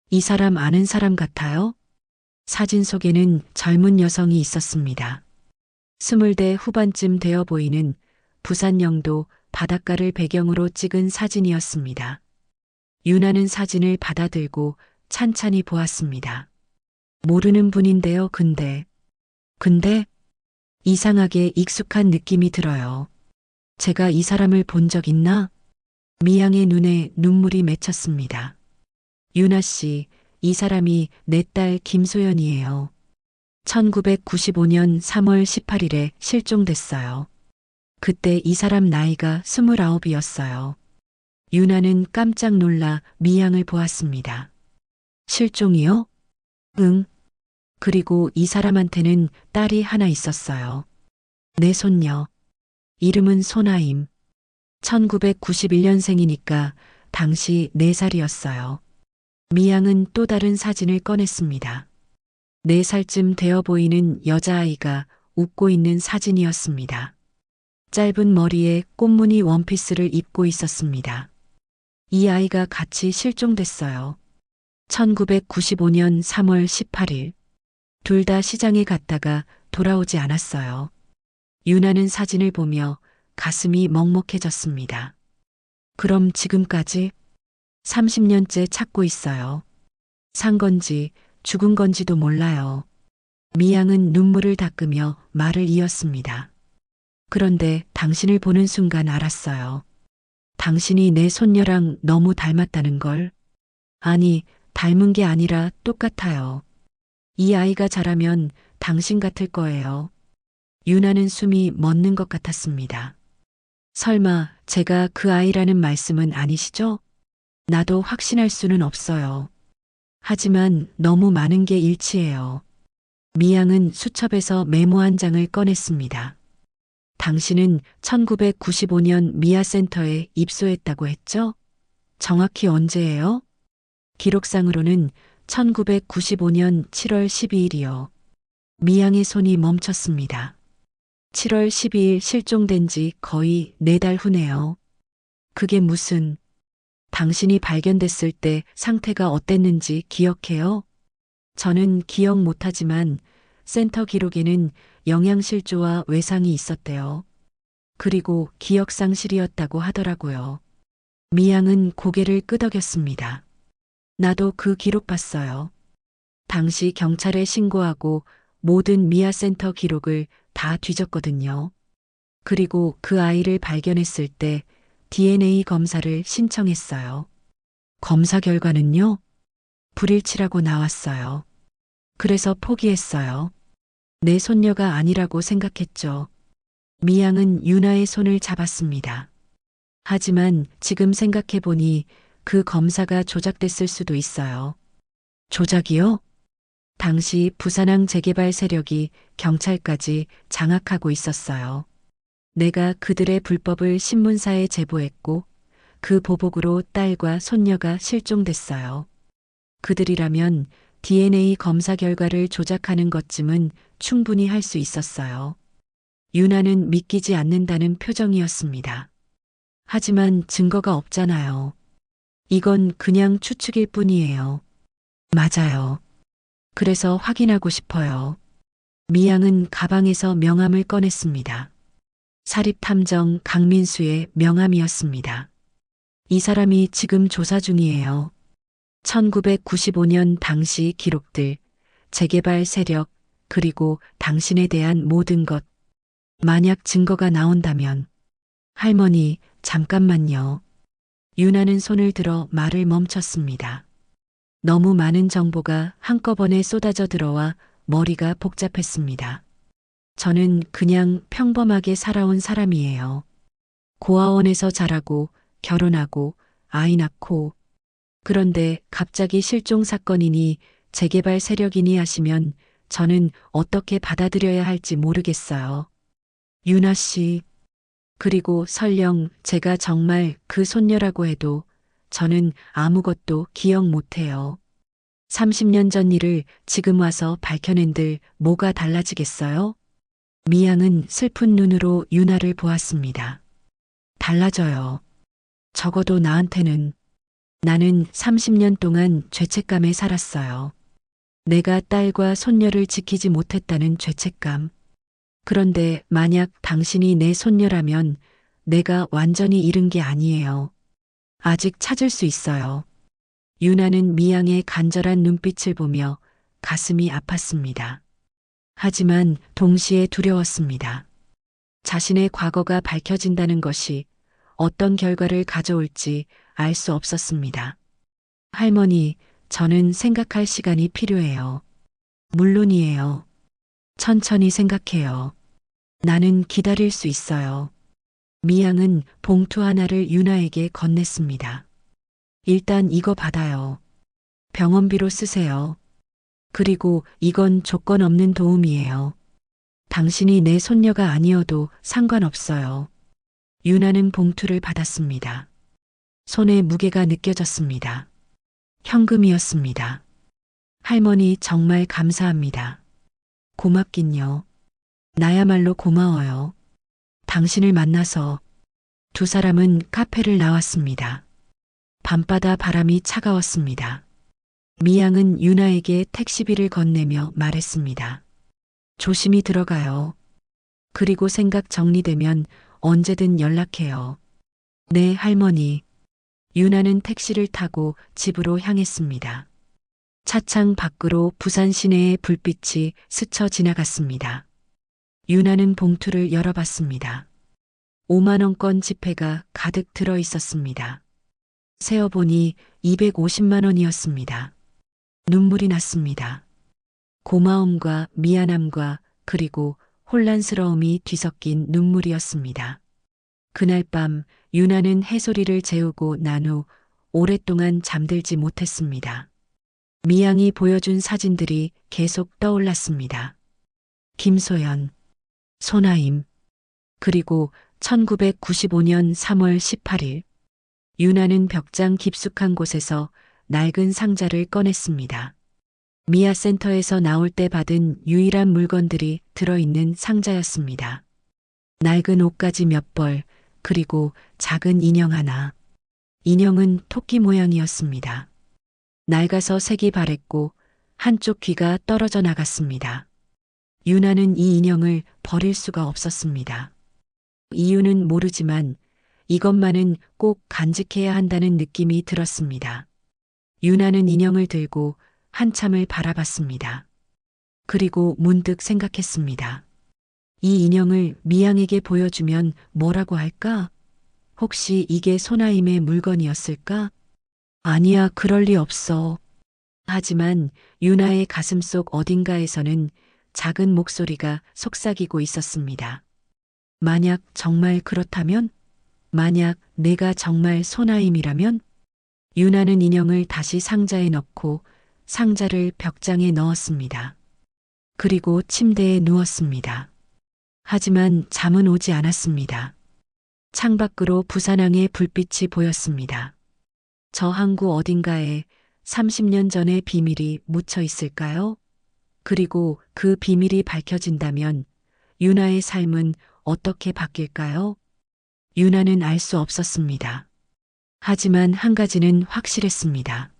이 사람 아는 사람 같아요? 사진 속에는 젊은 여성이 있었습니다. 20대 후반쯤 되어 보이는 부산 영도 바닷가를 배경으로 찍은 사진이었습니다. 유나는 사진을 받아들고 찬찬히 보았습니다. 모르는 분인데요, 근데 이상하게 익숙한 느낌이 들어요. 제가 이 사람을 본 적 있나? 미양의 눈에 눈물이 맺혔습니다. 유나 씨, 이 사람이 내 딸 김소연이에요. 1995년 3월 18일에 실종됐어요. 그때 이 사람 나이가 29이었어요. 유나는 깜짝 놀라 미양을 보았습니다. 실종이요? 응. 그리고 이 사람한테는 딸이 하나 있었어요. 내 손녀. 이름은 소나임. 1991년생이니까 당시 4살이었어요. 미양은 또 다른 사진을 꺼냈습니다. 4살쯤 되어 보이는 여자아이가 웃고 있는 사진이었습니다. 짧은 머리에 꽃무늬 원피스를 입고 있었습니다. 이 아이가 같이 실종됐어요. 1995년 3월 18일. 둘 다 시장에 갔다가 돌아오지 않았어요. 유나는 사진을 보며 가슴이 먹먹해졌습니다. 그럼 지금까지 30년째 찾고 있어요. 산 건지 죽은 건지도 몰라요. 미양은 눈물을 닦으며 말을 이었습니다. 그런데 당신을 보는 순간 알았어요. 당신이 내 손녀랑 너무 닮았다는 걸. 아니, 닮은 게 아니라 똑같아요. 이 아이가 자라면 당신 같을 거예요. 유나는 숨이 멎는 것 같았습니다. 설마 제가 그 아이라는 말씀은 아니시죠? 나도 확신할 수는 없어요. 하지만 너무 많은 게 일치해요. 미양은 수첩에서 메모 한 장을 꺼냈습니다. 당신은 1995년 미아센터에 입소했다고 했죠? 정확히 언제예요? 기록상으로는 1995년 7월 12일이요. 미양의 손이 멈췄습니다. 7월 12일 실종된 지 거의 4달 후네요. 그게 무슨... 당신이 발견됐을 때 상태가 어땠는지 기억해요? 저는 기억 못하지만 센터 기록에는 영양실조와 외상이 있었대요. 그리고 기억상실이었다고 하더라고요. 미양은 고개를 끄덕였습니다. 나도 그 기록 봤어요. 당시 경찰에 신고하고 모든 미아센터 기록을 다 뒤졌거든요. 그리고 그 아이를 발견했을 때 DNA 검사를 신청했어요. 검사 결과는요? 불일치라고 나왔어요. 그래서 포기했어요. 내 손녀가 아니라고 생각했죠. 미양은 유나의 손을 잡았습니다. 하지만 지금 생각해보니 그 검사가 조작됐을 수도 있어요. 조작이요? 당시 부산항 재개발 세력이 경찰까지 장악하고 있었어요. 내가 그들의 불법을 신문사에 제보했고 그 보복으로 딸과 손녀가 실종됐어요. 그들이라면 DNA 검사 결과를 조작하는 것쯤은 충분히 할 수 있었어요. 유나는 믿기지 않는다는 표정이었습니다. 하지만 증거가 없잖아요. 이건 그냥 추측일 뿐이에요. 맞아요. 그래서 확인하고 싶어요. 미양은 가방에서 명함을 꺼냈습니다. 사립탐정 강민수의 명함이었습니다. 이 사람이 지금 조사 중이에요. 1995년 당시 기록들, 재개발 세력, 그리고 당신에 대한 모든 것. 만약 증거가 나온다면. 할머니, 잠깐만요. 유나는 손을 들어 말을 멈췄습니다. 너무 많은 정보가 한꺼번에 쏟아져 들어와 머리가 복잡했습니다. 저는 그냥 평범하게 살아온 사람이에요. 고아원에서 자라고 결혼하고 아이 낳고 그런데 갑자기 실종 사건이니 재개발 세력이니 하시면 저는 어떻게 받아들여야 할지 모르겠어요. 유나 씨, 그리고 설령 제가 정말 그 손녀라고 해도 저는 아무것도 기억 못해요. 30년 전 일을 지금 와서 밝혀낸들 뭐가 달라지겠어요? 미양은 슬픈 눈으로 유나를 보았습니다. 달라져요. 적어도 나한테는. 나는 30년 동안 죄책감에 살았어요. 내가 딸과 손녀를 지키지 못했다는 죄책감. 그런데 만약 당신이 내 손녀라면 내가 완전히 잃은 게 아니에요. 아직 찾을 수 있어요. 유나는 미양의 간절한 눈빛을 보며 가슴이 아팠습니다. 하지만 동시에 두려웠습니다. 자신의 과거가 밝혀진다는 것이 어떤 결과를 가져올지 알 수 없었습니다. 할머니, 저는 생각할 시간이 필요해요. 물론이에요. 천천히 생각해요. 나는 기다릴 수 있어요. 미양은 봉투 하나를 유나에게 건넸습니다. 일단 이거 받아요. 병원비로 쓰세요. 그리고 이건 조건 없는 도움이에요. 당신이 내 손녀가 아니어도 상관없어요. 유나는 봉투를 받았습니다. 손에 무게가 느껴졌습니다. 현금이었습니다. 할머니 정말 감사합니다. 고맙긴요. 나야말로 고마워요. 당신을 만나서. 두 사람은 카페를 나왔습니다. 밤바다 바람이 차가웠습니다. 미양은 유나에게 택시비를 건네며 말했습니다. 조심히 들어가요. 그리고 생각 정리되면 언제든 연락해요. 네, 할머니. 유나는 택시를 타고 집으로 향했습니다. 차창 밖으로 부산 시내의 불빛이 스쳐 지나갔습니다. 유나는 봉투를 열어봤습니다. 5만 원권 지폐가 가득 들어 있었습니다. 세어보니 250만 원이었습니다. 눈물이 났습니다. 고마움과 미안함과 그리고 혼란스러움이 뒤섞인 눈물이었습니다. 그날 밤 유나는 해소리를 재우고 난 후 오랫동안 잠들지 못했습니다. 미양이 보여준 사진들이 계속 떠올랐습니다. 김소연, 소나임, 그리고 1995년 3월 18일 유나는 벽장 깊숙한 곳에서 낡은 상자를 꺼냈습니다. 미아 센터에서 나올 때 받은 유일한 물건들이 들어있는 상자였습니다. 낡은 옷가지 몇 벌, 그리고 작은 인형 하나. 인형은 토끼 모양이었습니다. 낡아서 색이 바랬고 한쪽 귀가 떨어져 나갔습니다. 유나는 이 인형을 버릴 수가 없었습니다. 이유는 모르지만 이것만은 꼭 간직해야 한다는 느낌이 들었습니다. 유나는 인형을 들고 한참을 바라봤습니다. 그리고 문득 생각했습니다. 이 인형을 미양에게 보여주면 뭐라고 할까? 혹시 이게 소나임의 물건이었을까? 아니야, 그럴 리 없어. 하지만 유나의 가슴속 어딘가에서는 작은 목소리가 속삭이고 있었습니다. 만약 정말 그렇다면? 만약 내가 정말 소나임이라면? 유나는 인형을 다시 상자에 넣고 상자를 벽장에 넣었습니다. 그리고 침대에 누웠습니다. 하지만 잠은 오지 않았습니다. 창밖으로 부산항의 불빛이 보였습니다. 저 항구 어딘가에 30년 전의 비밀이 묻혀 있을까요? 그리고 그 비밀이 밝혀진다면 유나의 삶은 어떻게 바뀔까요? 유나는 알 수 없었습니다. 하지만 한 가지는 확실했습니다.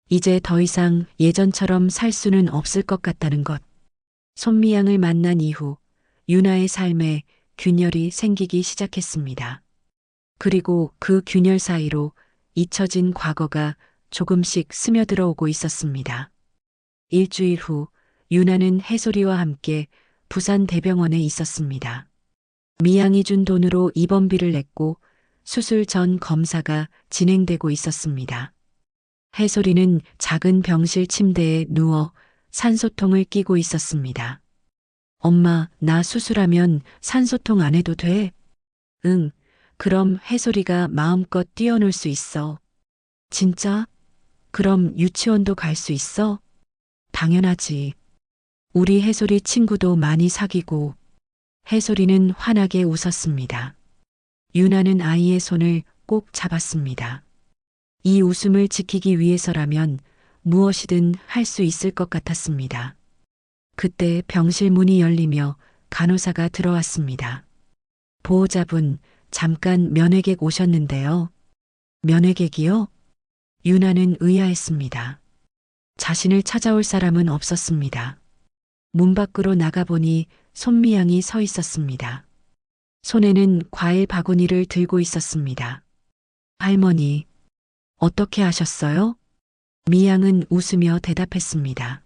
이제 더 이상 예전처럼 살 수는 없을 것 같다는 것. 손미양을 만난 이후 유나의 삶에 균열이 생기기 시작했습니다. 그리고 그 균열 사이로 잊혀진 과거가 조금씩 스며들어 오고 있었습니다. 일주일 후 유나는 해소리와 함께 부산 대병원에 있었습니다. 미양이 준 돈으로 입원비를 냈고 수술 전 검사가 진행되고 있었습니다. 해소리는 작은 병실 침대에 누워 산소통을 끼고 있었습니다. 엄마, 나 수술하면 산소통 안 해도 돼? 응, 그럼 해소리가 마음껏 뛰어놀 수 있어. 진짜? 그럼 유치원도 갈 수 있어? 당연하지. 우리 해소리 친구도 많이 사귀고. 해소리는 환하게 웃었습니다. 유나는 아이의 손을 꼭 잡았습니다. 이 웃음을 지키기 위해서라면 무엇이든 할 수 있을 것 같았습니다. 그때 병실 문이 열리며 간호사가 들어왔습니다. 보호자분, 잠깐 면회객 오셨는데요. 면회객이요? 유나는 의아했습니다. 자신을 찾아올 사람은 없었습니다. 문 밖으로 나가보니 손미양이 서 있었습니다. 손에는 과일 바구니를 들고 있었습니다. 할머니, 어떻게 하셨어요? 미양은 웃으며 대답했습니다.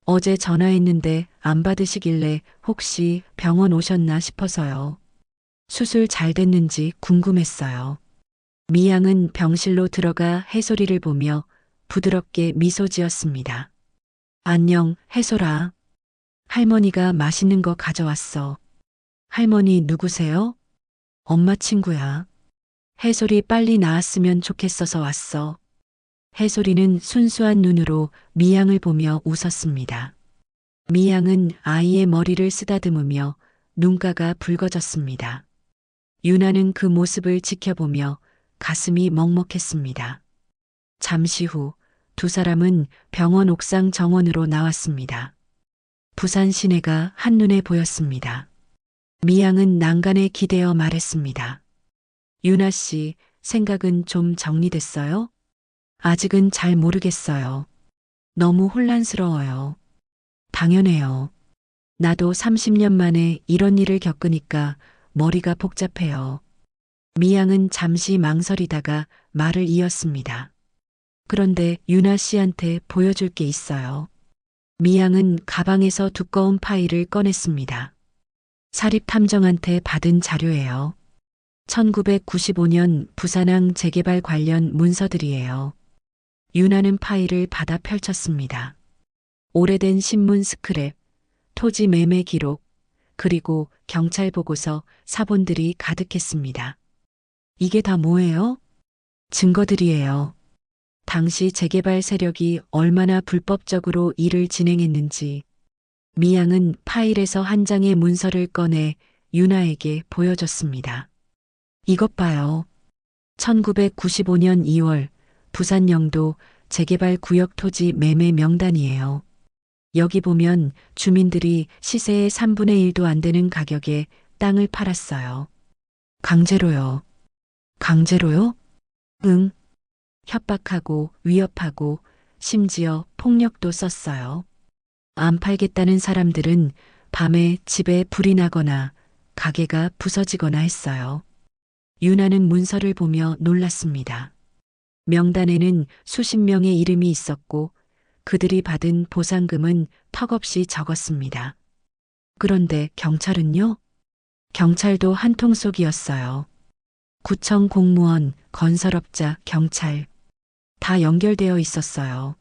어제 전화했는데 안 받으시길래 혹시 병원 오셨나 싶어서요. 수술 잘 됐는지 궁금했어요. 미양은 병실로 들어가 해솔이를 보며 부드럽게 미소 지었습니다. 안녕, 해솔아. 할머니가 맛있는 거 가져왔어. 할머니 누구세요? 엄마 친구야. 해솔이 빨리 나았으면 좋겠어서 왔어. 해솔이는 순수한 눈으로 미양을 보며 웃었습니다. 미양은 아이의 머리를 쓰다듬으며 눈가가 붉어졌습니다. 유나는 그 모습을 지켜보며 가슴이 먹먹했습니다. 잠시 후 두 사람은 병원 옥상 정원으로 나왔습니다. 부산 시내가 한눈에 보였습니다. 미양은 난간에 기대어 말했습니다. 유나 씨, 생각은 좀 정리됐어요? 아직은 잘 모르겠어요. 너무 혼란스러워요. 당연해요. 나도 30년 만에 이런 일을 겪으니까 머리가 복잡해요. 미양은 잠시 망설이다가 말을 이었습니다. 그런데 유나 씨한테 보여줄 게 있어요. 미양은 가방에서 두꺼운 파일을 꺼냈습니다. 사립탐정한테 받은 자료예요. 1995년 부산항 재개발 관련 문서들이에요. 유나는 파일을 받아 펼쳤습니다. 오래된 신문 스크랩, 토지 매매 기록, 그리고 경찰 보고서, 사본들이 가득했습니다. 이게 다 뭐예요? 증거들이에요. 당시 재개발 세력이 얼마나 불법적으로 일을 진행했는지. 미양은 파일에서 한 장의 문서를 꺼내 유나에게 보여줬습니다. 이것 봐요. 1995년 2월 부산 영도 재개발 구역 토지 매매 명단이에요. 여기 보면 주민들이 시세의 3분의 1도 안 되는 가격에 땅을 팔았어요. 강제로요. 강제로요? 응. 협박하고 위협하고 심지어 폭력도 썼어요. 안 팔겠다는 사람들은 밤에 집에 불이 나거나 가게가 부서지거나 했어요. 유나는 문서를 보며 놀랐습니다. 명단에는 수십 명의 이름이 있었고 그들이 받은 보상금은 턱없이 적었습니다. 그런데 경찰은요? 경찰도 한통속이었어요. 구청 공무원, 건설업자, 경찰 다 연결되어 있었어요.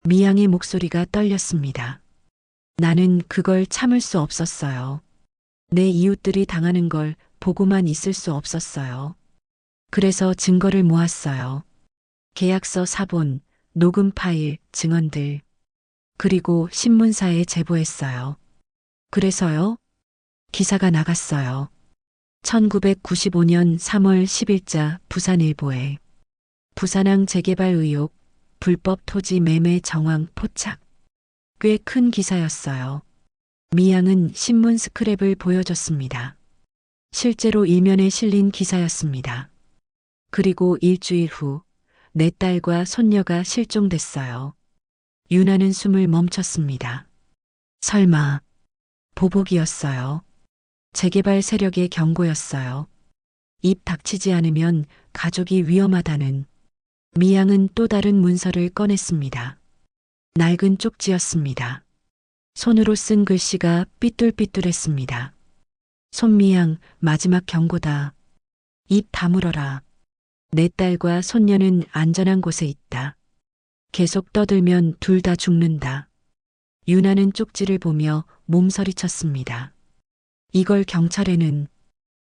미양의 목소리가 떨렸습니다. 나는 그걸 참을 수 없었어요. 내 이웃들이 당하는 걸 보고만 있을 수 없었어요. 그래서 증거를 모았어요. 계약서 사본, 녹음 파일, 증언들. 그리고 신문사에 제보했어요. 그래서요? 기사가 나갔어요. 1995년 3월 10일자 부산일보에 부산항 재개발 의혹, 불법 토지 매매 정황 포착. 꽤 큰 기사였어요. 미양은 신문 스크랩을 보여줬습니다. 실제로 일면에 실린 기사였습니다. 그리고 일주일 후 내 딸과 손녀가 실종됐어요. 유나는 숨을 멈췄습니다. 설마 보복이었어요. 재개발 세력의 경고였어요. 입 닥치지 않으면 가족이 위험하다는. 미양은 또 다른 문서를 꺼냈습니다. 낡은 쪽지였습니다. 손으로 쓴 글씨가 삐뚤삐뚤했습니다. 손미양, 마지막 경고다. 입 다물어라. 내 딸과 손녀는 안전한 곳에 있다. 계속 떠들면 둘 다 죽는다. 유나는 쪽지를 보며 몸서리쳤습니다. 이걸 경찰에는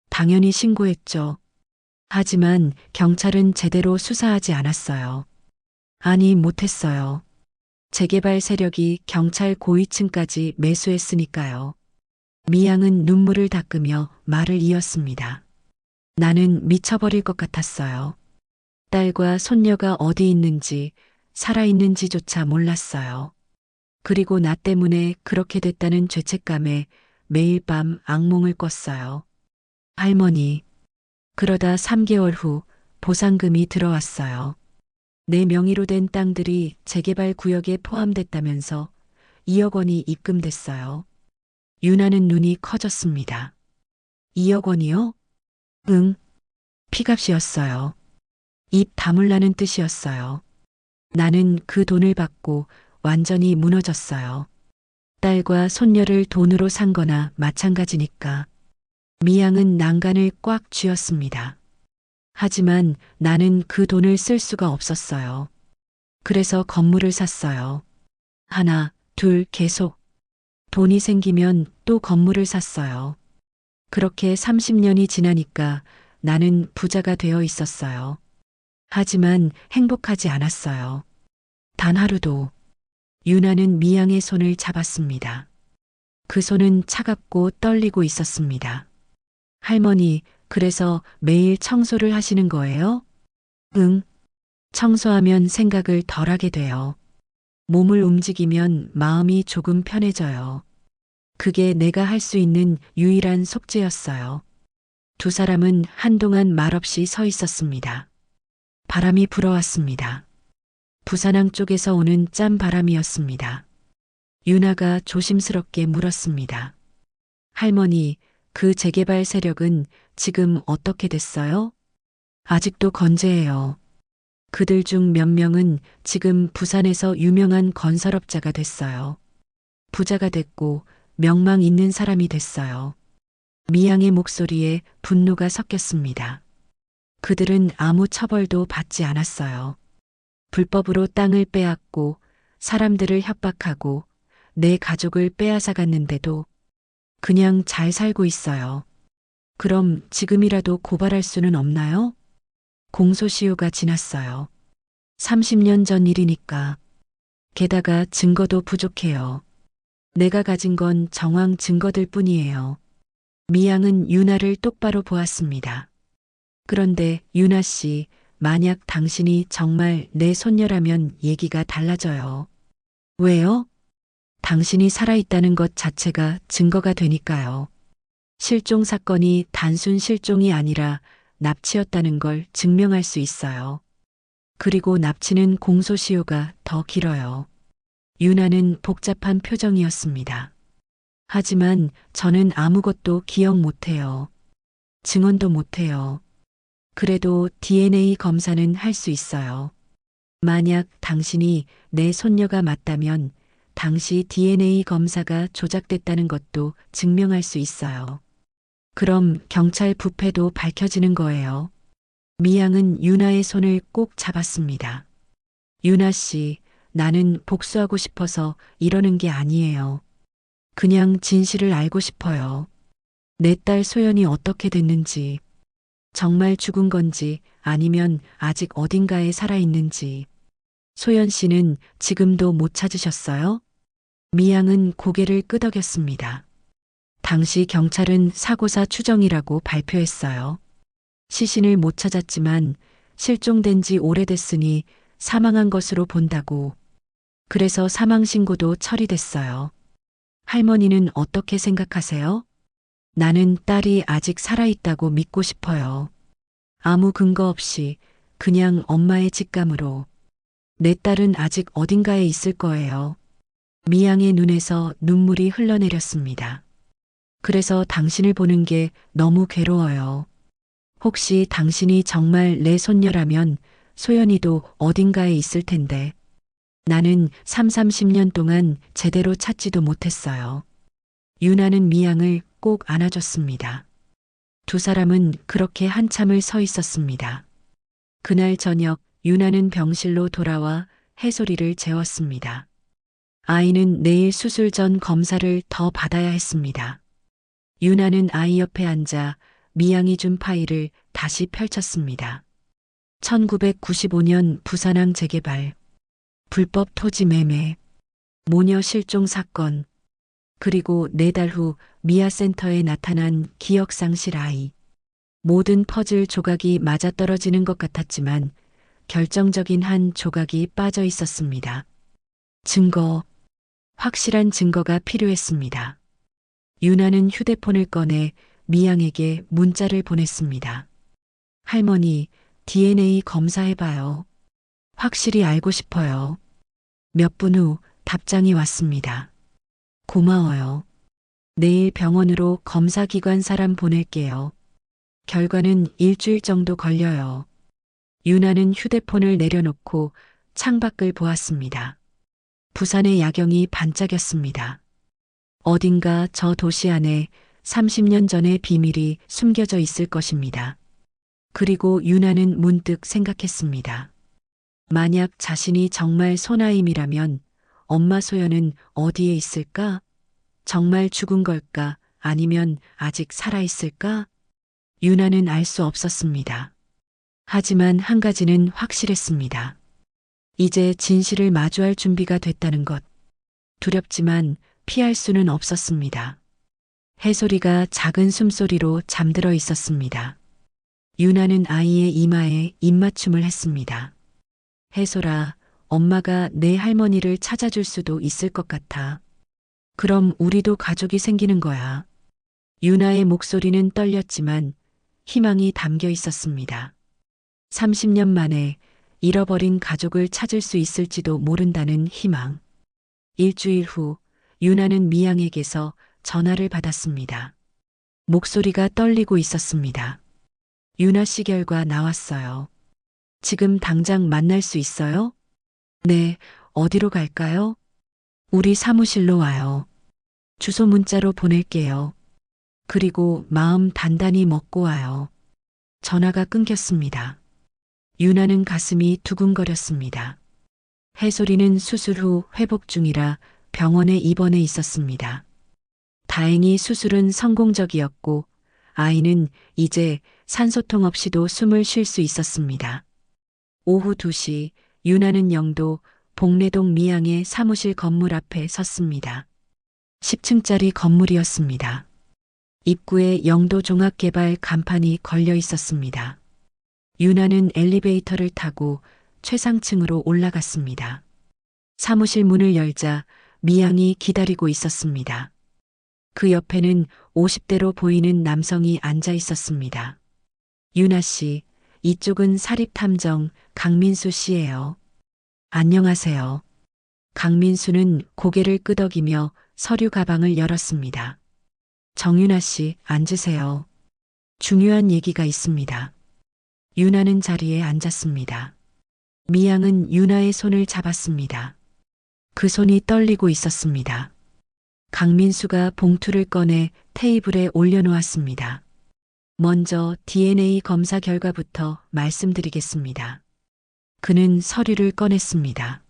당연히 신고했죠. 하지만 경찰은 제대로 수사하지 않았어요. 아니, 못했어요. 재개발 세력이 경찰 고위층까지 매수했으니까요. 미양은 눈물을 닦으며 말을 이었습니다. 나는 미쳐버릴 것 같았어요. 딸과 손녀가 어디 있는지, 살아있는지조차 몰랐어요. 그리고 나 때문에 그렇게 됐다는 죄책감에 매일 밤 악몽을 꿨어요. 할머니. 그러다 3개월 후 보상금이 들어왔어요. 내 명의로 된 땅들이 재개발 구역에 포함됐다면서 2억 원이 입금됐어요. 유나는 눈이 커졌습니다. 2억 원이요? 응. 피값이었어요. 입 다물라는 뜻이었어요. 나는 그 돈을 받고 완전히 무너졌어요. 딸과 손녀를 돈으로 산 거나 마찬가지니까. 미양은 난간을 꽉 쥐었습니다. 하지만 나는 그 돈을 쓸 수가 없었어요. 그래서 건물을 샀어요. 하나, 둘, 계속. 돈이 생기면 또 건물을 샀어요. 그렇게 30년이 지나니까 나는 부자가 되어 있었어요. 하지만 행복하지 않았어요. 단 하루도. 유나는 미양의 손을 잡았습니다. 그 손은 차갑고 떨리고 있었습니다. 할머니, 그래서 매일 청소를 하시는 거예요? 응. 청소하면 생각을 덜 하게 돼요. 몸을 움직이면 마음이 조금 편해져요. 그게 내가 할 수 있는 유일한 속죄였어요. 두 사람은 한동안 말없이 서 있었습니다. 바람이 불어왔습니다. 부산항 쪽에서 오는 짠 바람이었습니다. 유나가 조심스럽게 물었습니다. 할머니, 그 재개발 세력은 지금 어떻게 됐어요? 아직도 건재해요. 그들 중 몇 명은 지금 부산에서 유명한 건설업자가 됐어요. 부자가 됐고 명망 있는 사람이 됐어요. 미양의 목소리에 분노가 섞였습니다. 그들은 아무 처벌도 받지 않았어요. 불법으로 땅을 빼앗고 사람들을 협박하고 내 가족을 빼앗아 갔는데도 그냥 잘 살고 있어요. 그럼 지금이라도 고발할 수는 없나요? 공소시효가 지났어요. 30년 전 일이니까. 게다가 증거도 부족해요. 내가 가진 건 정황 증거들 뿐이에요. 미양은 유나를 똑바로 보았습니다. 그런데 유나 씨, 만약 당신이 정말 내 손녀라면 얘기가 달라져요. 왜요? 당신이 살아있다는 것 자체가 증거가 되니까요. 실종 사건이 단순 실종이 아니라 납치였다는 걸 증명할 수 있어요. 그리고 납치는 공소시효가 더 길어요. 유나는 복잡한 표정이었습니다. 하지만 저는 아무것도 기억 못해요. 증언도 못해요. 그래도 DNA 검사는 할 수 있어요. 만약 당신이 내 손녀가 맞다면 당시 DNA 검사가 조작됐다는 것도 증명할 수 있어요. 그럼 경찰 부패도 밝혀지는 거예요. 미양은 유나의 손을 꼭 잡았습니다. 유나 씨, 나는 복수하고 싶어서 이러는 게 아니에요. 그냥 진실을 알고 싶어요. 내 딸 소연이 어떻게 됐는지, 정말 죽은 건지 아니면 아직 어딘가에 살아있는지. 소연 씨는 지금도 못 찾으셨어요? 미양은 고개를 끄덕였습니다. 당시 경찰은 사고사 추정이라고 발표했어요. 시신을 못 찾았지만 실종된 지 오래됐으니 사망한 것으로 본다고. 그래서 사망신고도 처리됐어요. 할머니는 어떻게 생각하세요? 나는 딸이 아직 살아있다고 믿고 싶어요. 아무 근거 없이 그냥 엄마의 직감으로. 내 딸은 아직 어딘가에 있을 거예요. 미양의 눈에서 눈물이 흘러내렸습니다. 그래서 당신을 보는 게 너무 괴로워요. 혹시 당신이 정말 내 손녀라면 소연이도 어딘가에 있을 텐데. 나는 30년 동안 제대로 찾지도 못했어요. 유나는 미양을 꼭 안아줬습니다. 두 사람은 그렇게 한참을 서 있었습니다. 그날 저녁 유나는 병실로 돌아와 해소리를 재웠습니다. 아이는 내일 수술 전 검사를 더 받아야 했습니다. 유나는 아이 옆에 앉아 미양이 준 파일을 다시 펼쳤습니다. 1995년 부산항 재개발, 불법 토지 매매, 모녀 실종 사건, 그리고 4달 후 미아센터에 나타난 기억상실 아이. 모든 퍼즐 조각이 맞아떨어지는 것 같았지만 결정적인 한 조각이 빠져 있었습니다. 증거, 확실한 증거가 필요했습니다. 유나는 휴대폰을 꺼내 미양에게 문자를 보냈습니다. 할머니, DNA 검사해봐요. 확실히 알고 싶어요. 몇 분 후 답장이 왔습니다. 고마워요. 내일 병원으로 검사기관 사람 보낼게요. 결과는 일주일 정도 걸려요. 유나는 휴대폰을 내려놓고 창밖을 보았습니다. 부산의 야경이 반짝였습니다. 어딘가 저 도시 안에 30년 전의 비밀이 숨겨져 있을 것입니다. 그리고 유나는 문득 생각했습니다. 만약 자신이 정말 소나임이라면 엄마 소연은 어디에 있을까? 정말 죽은 걸까? 아니면 아직 살아있을까? 유나는 알 수 없었습니다. 하지만 한 가지는 확실했습니다. 이제 진실을 마주할 준비가 됐다는 것. 두렵지만 피할 수는 없었습니다. 해솔이가 작은 숨소리로 잠들어 있었습니다. 유나는 아이의 이마에 입맞춤을 했습니다. 해솔아, 엄마가 내 할머니를 찾아줄 수도 있을 것 같아. 그럼 우리도 가족이 생기는 거야. 유나의 목소리는 떨렸지만 희망이 담겨 있었습니다. 30년 만에 잃어버린 가족을 찾을 수 있을지도 모른다는 희망. 일주일 후 유나는 미양에게서 전화를 받았습니다. 목소리가 떨리고 있었습니다. 유나 씨 결과 나왔어요. 지금 당장 만날 수 있어요? 네, 어디로 갈까요? 우리 사무실로 와요. 주소 문자로 보낼게요. 그리고 마음 단단히 먹고 와요. 전화가 끊겼습니다. 유나는 가슴이 두근거렸습니다. 해솔이는 수술 후 회복 중이라 병원에 입원해 있었습니다. 다행히 수술은 성공적이었고 아이는 이제 산소통 없이도 숨을 쉴 수 있었습니다. 오후 2시 유나는 영도 복례동 미양의 사무실 건물 앞에 섰습니다. 10층짜리 건물이었습니다. 입구에 영도 종합개발 간판이 걸려 있었습니다. 유나는 엘리베이터를 타고 최상층으로 올라갔습니다. 사무실 문을 열자 미양이 기다리고 있었습니다. 그 옆에는 50대로 보이는 남성이 앉아 있었습니다. 유나 씨, 이쪽은 사립탐정 강민수 씨예요. 안녕하세요. 강민수는 고개를 끄덕이며 서류 가방을 열었습니다. 정유나 씨, 앉으세요. 중요한 얘기가 있습니다. 유나는 자리에 앉았습니다. 미양은 유나의 손을 잡았습니다. 그 손이 떨리고 있었습니다. 강민수가 봉투를 꺼내 테이블에 올려놓았습니다. 먼저 DNA 검사 결과부터 말씀드리겠습니다. 그는 서류를 꺼냈습니다.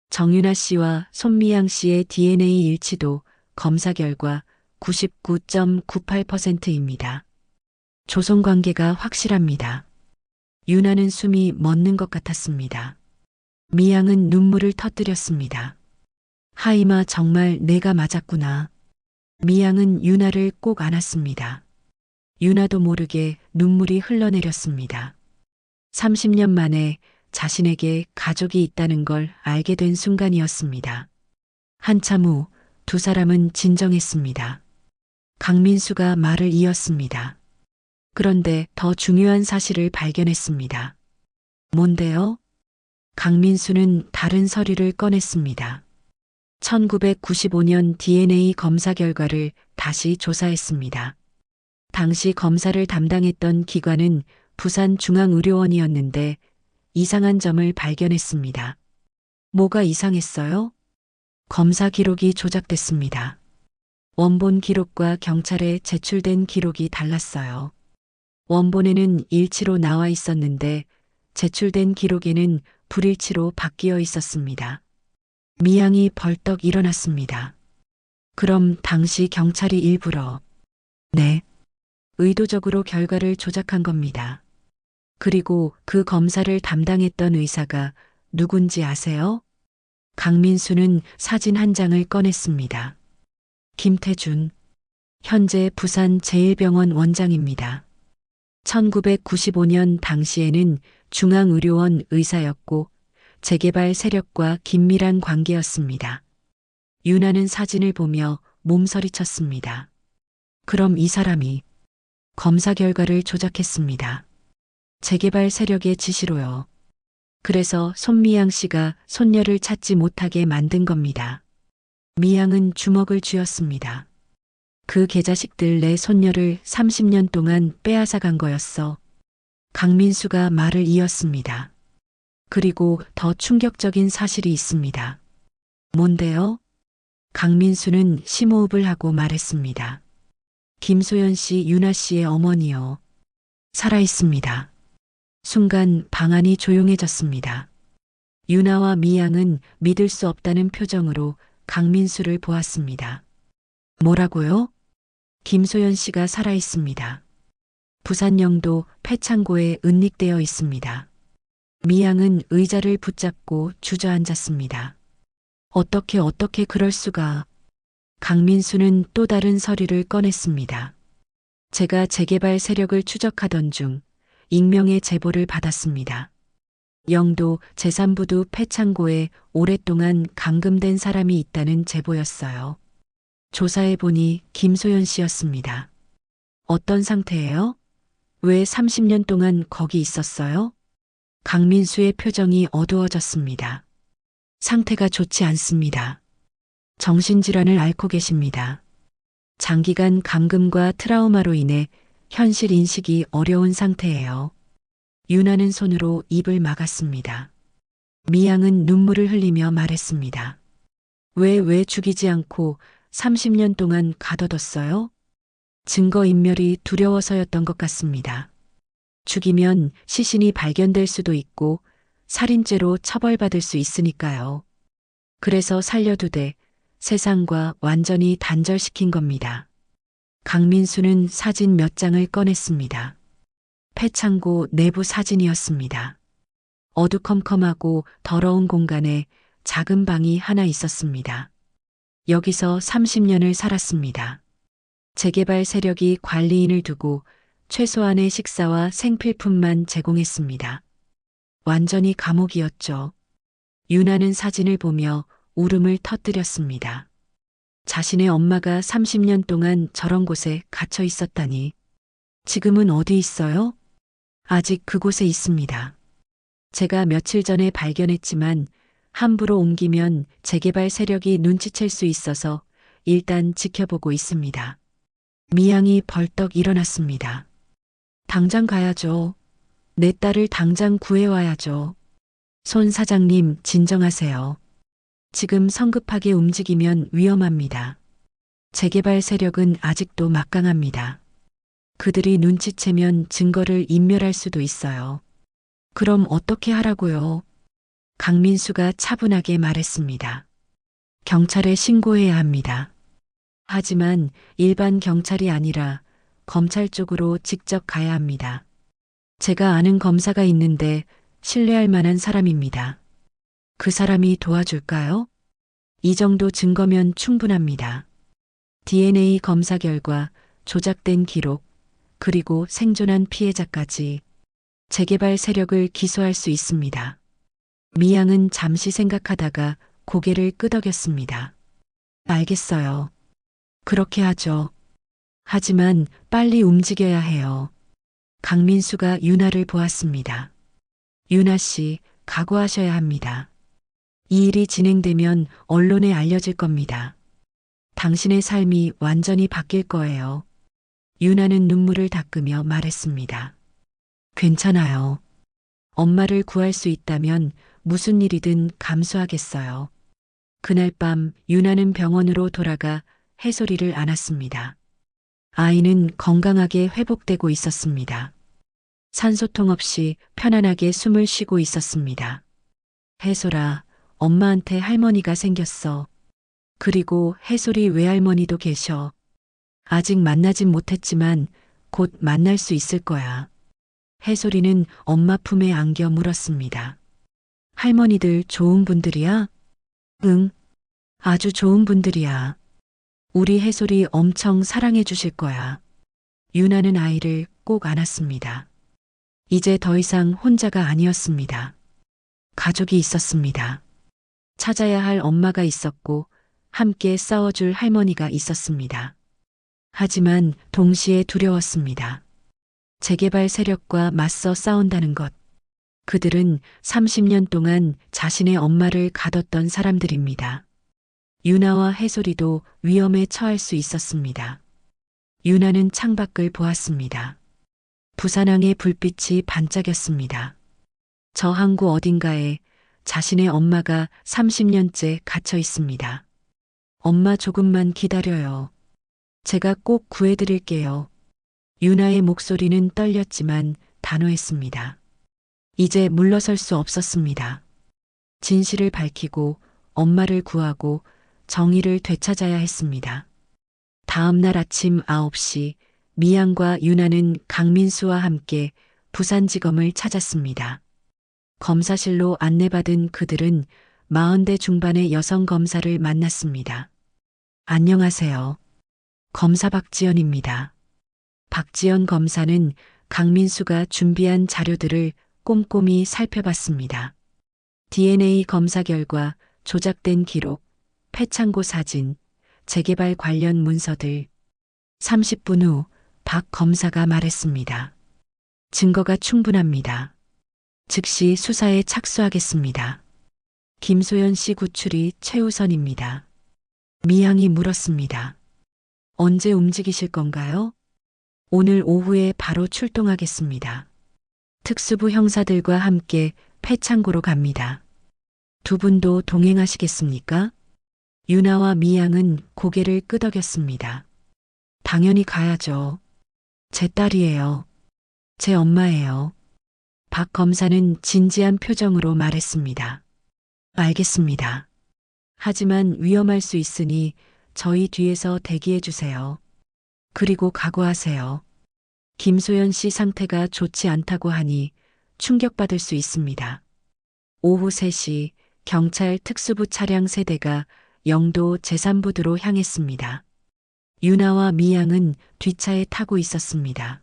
정유나 씨와 손미양 씨의 DNA 일치도 검사 결과 99.98%입니다. 조성 관계가 확실합니다. 유나는 숨이 멎는 것 같았습니다. 미양은 눈물을 터뜨렸습니다. 하이마, 정말 내가 맞았구나. 미양은 유나를 꼭 안았습니다. 유나도 모르게 눈물이 흘러내렸습니다. 30년 만에 자신에게 가족이 있다는 걸 알게 된 순간이었습니다. 한참 후 두 사람은 진정했습니다. 강민수가 말을 이었습니다. 그런데 더 중요한 사실을 발견했습니다. 뭔데요? 강민수는 다른 서류를 꺼냈습니다. 1995년 DNA 검사 결과를 다시 조사했습니다. 당시 검사를 담당했던 기관은 부산중앙의료원이었는데 이상한 점을 발견했습니다. 뭐가 이상했어요? 검사 기록이 조작됐습니다. 원본 기록과 경찰에 제출된 기록이 달랐어요. 원본에는 일치로 나와 있었는데 제출된 기록에는 불일치로 바뀌어 있었습니다. 미양이 벌떡 일어났습니다. 그럼 당시 경찰이 일부러, 네, 의도적으로 결과를 조작한 겁니다. 그리고 그 검사를 담당했던 의사가 누군지 아세요? 강민수는 사진 한 장을 꺼냈습니다. 김태준, 현재 부산 제1병원 원장입니다. 1995년 당시에는 중앙의료원 의사였고 재개발 세력과 긴밀한 관계였습니다. 유나는 사진을 보며 몸서리쳤습니다. 그럼 이 사람이 검사 결과를 조작했습니다. 재개발 세력의 지시로요. 그래서 손미양 씨가 손녀를 찾지 못하게 만든 겁니다. 미양은 주먹을 쥐었습니다. 그 개자식들 내 손녀를 30년 동안 빼앗아 간 거였어. 강민수가 말을 이었습니다. 그리고 더 충격적인 사실이 있습니다. 뭔데요? 강민수는 심호흡을 하고 말했습니다. 김소연 씨, 윤아 씨의 어머니요. 살아있습니다. 순간 방 안이 조용해졌습니다. 윤아와 미양은 믿을 수 없다는 표정으로 강민수를 보았습니다. 뭐라고요? 김소연 씨가 살아있습니다. 부산영도 폐창고에 은닉되어 있습니다. 미양은 의자를 붙잡고 주저앉았습니다. 어떻게 그럴 수가. 강민수는 또 다른 서류를 꺼냈습니다. 제가 재개발 세력을 추적하던 중 익명의 제보를 받았습니다. 영도 제3부두 폐창고에 오랫동안 감금된 사람이 있다는 제보였어요. 조사해보니 김소연 씨였습니다. 어떤 상태예요? 왜 30년 동안 거기 있었어요? 강민수의 표정이 어두워졌습니다. 상태가 좋지 않습니다. 정신질환을 앓고 계십니다. 장기간 감금과 트라우마로 인해 현실 인식이 어려운 상태예요. 윤아는 손으로 입을 막았습니다. 미양은 눈물을 흘리며 말했습니다. 왜 죽이지 않고 30년 동안 가둬뒀어요? 증거인멸이 두려워서였던 것 같습니다. 죽이면 시신이 발견될 수도 있고 살인죄로 처벌받을 수 있으니까요. 그래서 살려두되 세상과 완전히 단절시킨 겁니다. 강민수는 사진 몇 장을 꺼냈습니다. 폐창고 내부 사진이었습니다. 어두컴컴하고 더러운 공간에 작은 방이 하나 있었습니다. 여기서 30년을 살았습니다. 재개발 세력이 관리인을 두고 최소한의 식사와 생필품만 제공했습니다. 완전히 감옥이었죠. 윤아는 사진을 보며 울음을 터뜨렸습니다. 자신의 엄마가 30년 동안 저런 곳에 갇혀 있었다니. 지금은 어디 있어요? 아직 그곳에 있습니다. 제가 며칠 전에 발견했지만 함부로 옮기면 재개발 세력이 눈치챌 수 있어서 일단 지켜보고 있습니다. 미양이 벌떡 일어났습니다. 당장 가야죠. 내 딸을 당장 구해와야죠. 손 사장님, 진정하세요. 지금 성급하게 움직이면 위험합니다. 재개발 세력은 아직도 막강합니다. 그들이 눈치채면 증거를 인멸할 수도 있어요. 그럼 어떻게 하라고요? 강민수가 차분하게 말했습니다. 경찰에 신고해야 합니다. 하지만 일반 경찰이 아니라 검찰 쪽으로 직접 가야 합니다. 제가 아는 검사가 있는데 신뢰할 만한 사람입니다. 그 사람이 도와줄까요? 이 정도 증거면 충분합니다. DNA 검사 결과, 조작된 기록, 그리고 생존한 피해자까지 재개발 세력을 기소할 수 있습니다. 미양은 잠시 생각하다가 고개를 끄덕였습니다. 알겠어요. 그렇게 하죠. 하지만 빨리 움직여야 해요. 강민수가 윤아를 보았습니다. 윤아 씨, 각오하셔야 합니다. 이 일이 진행되면 언론에 알려질 겁니다. 당신의 삶이 완전히 바뀔 거예요. 윤아는 눈물을 닦으며 말했습니다. 괜찮아요. 엄마를 구할 수 있다면 무슨 일이든 감수하겠어요. 그날 밤 윤아는 병원으로 돌아가 해솔이를 안았습니다. 아이는 건강하게 회복되고 있었습니다. 산소통 없이 편안하게 숨을 쉬고 있었습니다. 해솔아, 엄마한테 할머니가 생겼어. 그리고 해솔이 외할머니도 계셔. 아직 만나진 못했지만 곧 만날 수 있을 거야. 해솔이는 엄마 품에 안겨 물었습니다. 할머니들 좋은 분들이야? 응, 아주 좋은 분들이야. 우리 해솔이 엄청 사랑해 주실 거야. 윤아는 아이를 꼭 안았습니다. 이제 더 이상 혼자가 아니었습니다. 가족이 있었습니다. 찾아야 할 엄마가 있었고 함께 싸워줄 할머니가 있었습니다. 하지만 동시에 두려웠습니다. 재개발 세력과 맞서 싸운다는 것. 그들은 30년 동안 자신의 엄마를 가뒀던 사람들입니다. 윤아와 해솔이도 위험에 처할 수 있었습니다. 윤아는 창밖을 보았습니다. 부산항의 불빛이 반짝였습니다. 저 항구 어딘가에 자신의 엄마가 30년째 갇혀 있습니다. 엄마 조금만 기다려요. 제가 꼭 구해드릴게요. 유나의 목소리는 떨렸지만 단호했습니다. 이제 물러설 수 없었습니다. 진실을 밝히고 엄마를 구하고 정의를 되찾아야 했습니다. 다음 날 아침 9시 미양과 유나는 강민수와 함께 부산지검을 찾았습니다. 검사실로 안내받은 그들은 40대 중반의 여성 검사를 만났습니다. 안녕하세요. 검사 박지연입니다. 박지연 검사는 강민수가 준비한 자료들을 꼼꼼히 살펴봤습니다. DNA 검사 결과, 조작된 기록, 폐창고 사진, 재개발 관련 문서들. 30분 후 박 검사가 말했습니다. 증거가 충분합니다. 즉시 수사에 착수하겠습니다. 김소연 씨 구출이 최우선입니다. 미양이 물었습니다. 언제 움직이실 건가요? 오늘 오후에 바로 출동하겠습니다. 특수부 형사들과 함께 폐창고로 갑니다. 두 분도 동행하시겠습니까? 유나와 미양은 고개를 끄덕였습니다. 당연히 가야죠. 제 딸이에요. 제 엄마예요. 박 검사는 진지한 표정으로 말했습니다. 알겠습니다. 하지만 위험할 수 있으니 저희 뒤에서 대기해 주세요. 그리고 각오하세요. 김소연 씨 상태가 좋지 않다고 하니 충격받을 수 있습니다. 오후 3시 경찰 특수부 차량 세대가 영도 제3부두로 향했습니다. 유나와 미양은 뒷차에 타고 있었습니다.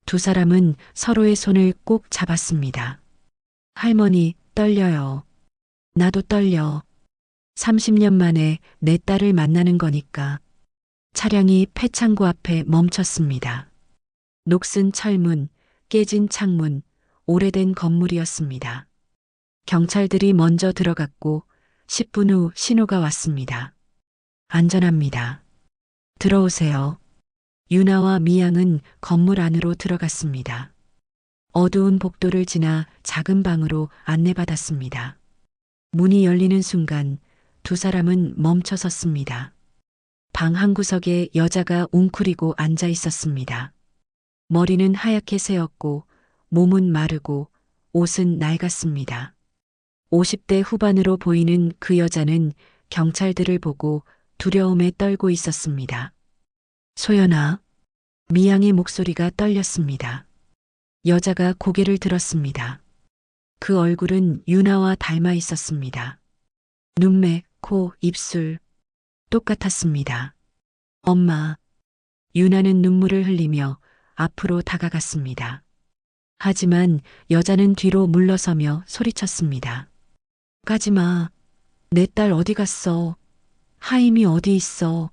두 사람은 서로의 손을 꼭 잡았습니다. 할머니, 떨려요. 나도 떨려. 30년 만에 내 딸을 만나는 거니까. 차량이 폐창고 앞에 멈췄습니다. 녹슨 철문, 깨진 창문, 오래된 건물이었습니다. 경찰들이 먼저 들어갔고 10분 후 신호가 왔습니다. 안전합니다. 들어오세요. 유나와 미양은 건물 안으로 들어갔습니다. 어두운 복도를 지나 작은 방으로 안내받았습니다. 문이 열리는 순간 두 사람은 멈춰 섰습니다. 방 한 구석에 여자가 웅크리고 앉아 있었습니다. 머리는 하얗게 새었고 몸은 마르고 옷은 낡았습니다. 50대 후반으로 보이는 그 여자는 경찰들을 보고 두려움에 떨고 있었습니다. 소연아, 미양의 목소리가 떨렸습니다. 여자가 고개를 들었습니다. 그 얼굴은 유나와 닮아 있었습니다. 눈매, 코, 입술 똑같았습니다. 엄마. 유나는 눈물을 흘리며 앞으로 다가갔습니다. 하지만 여자는 뒤로 물러서며 소리쳤습니다. 가지마. 내 딸 어디 갔어? 하임이 어디 있어?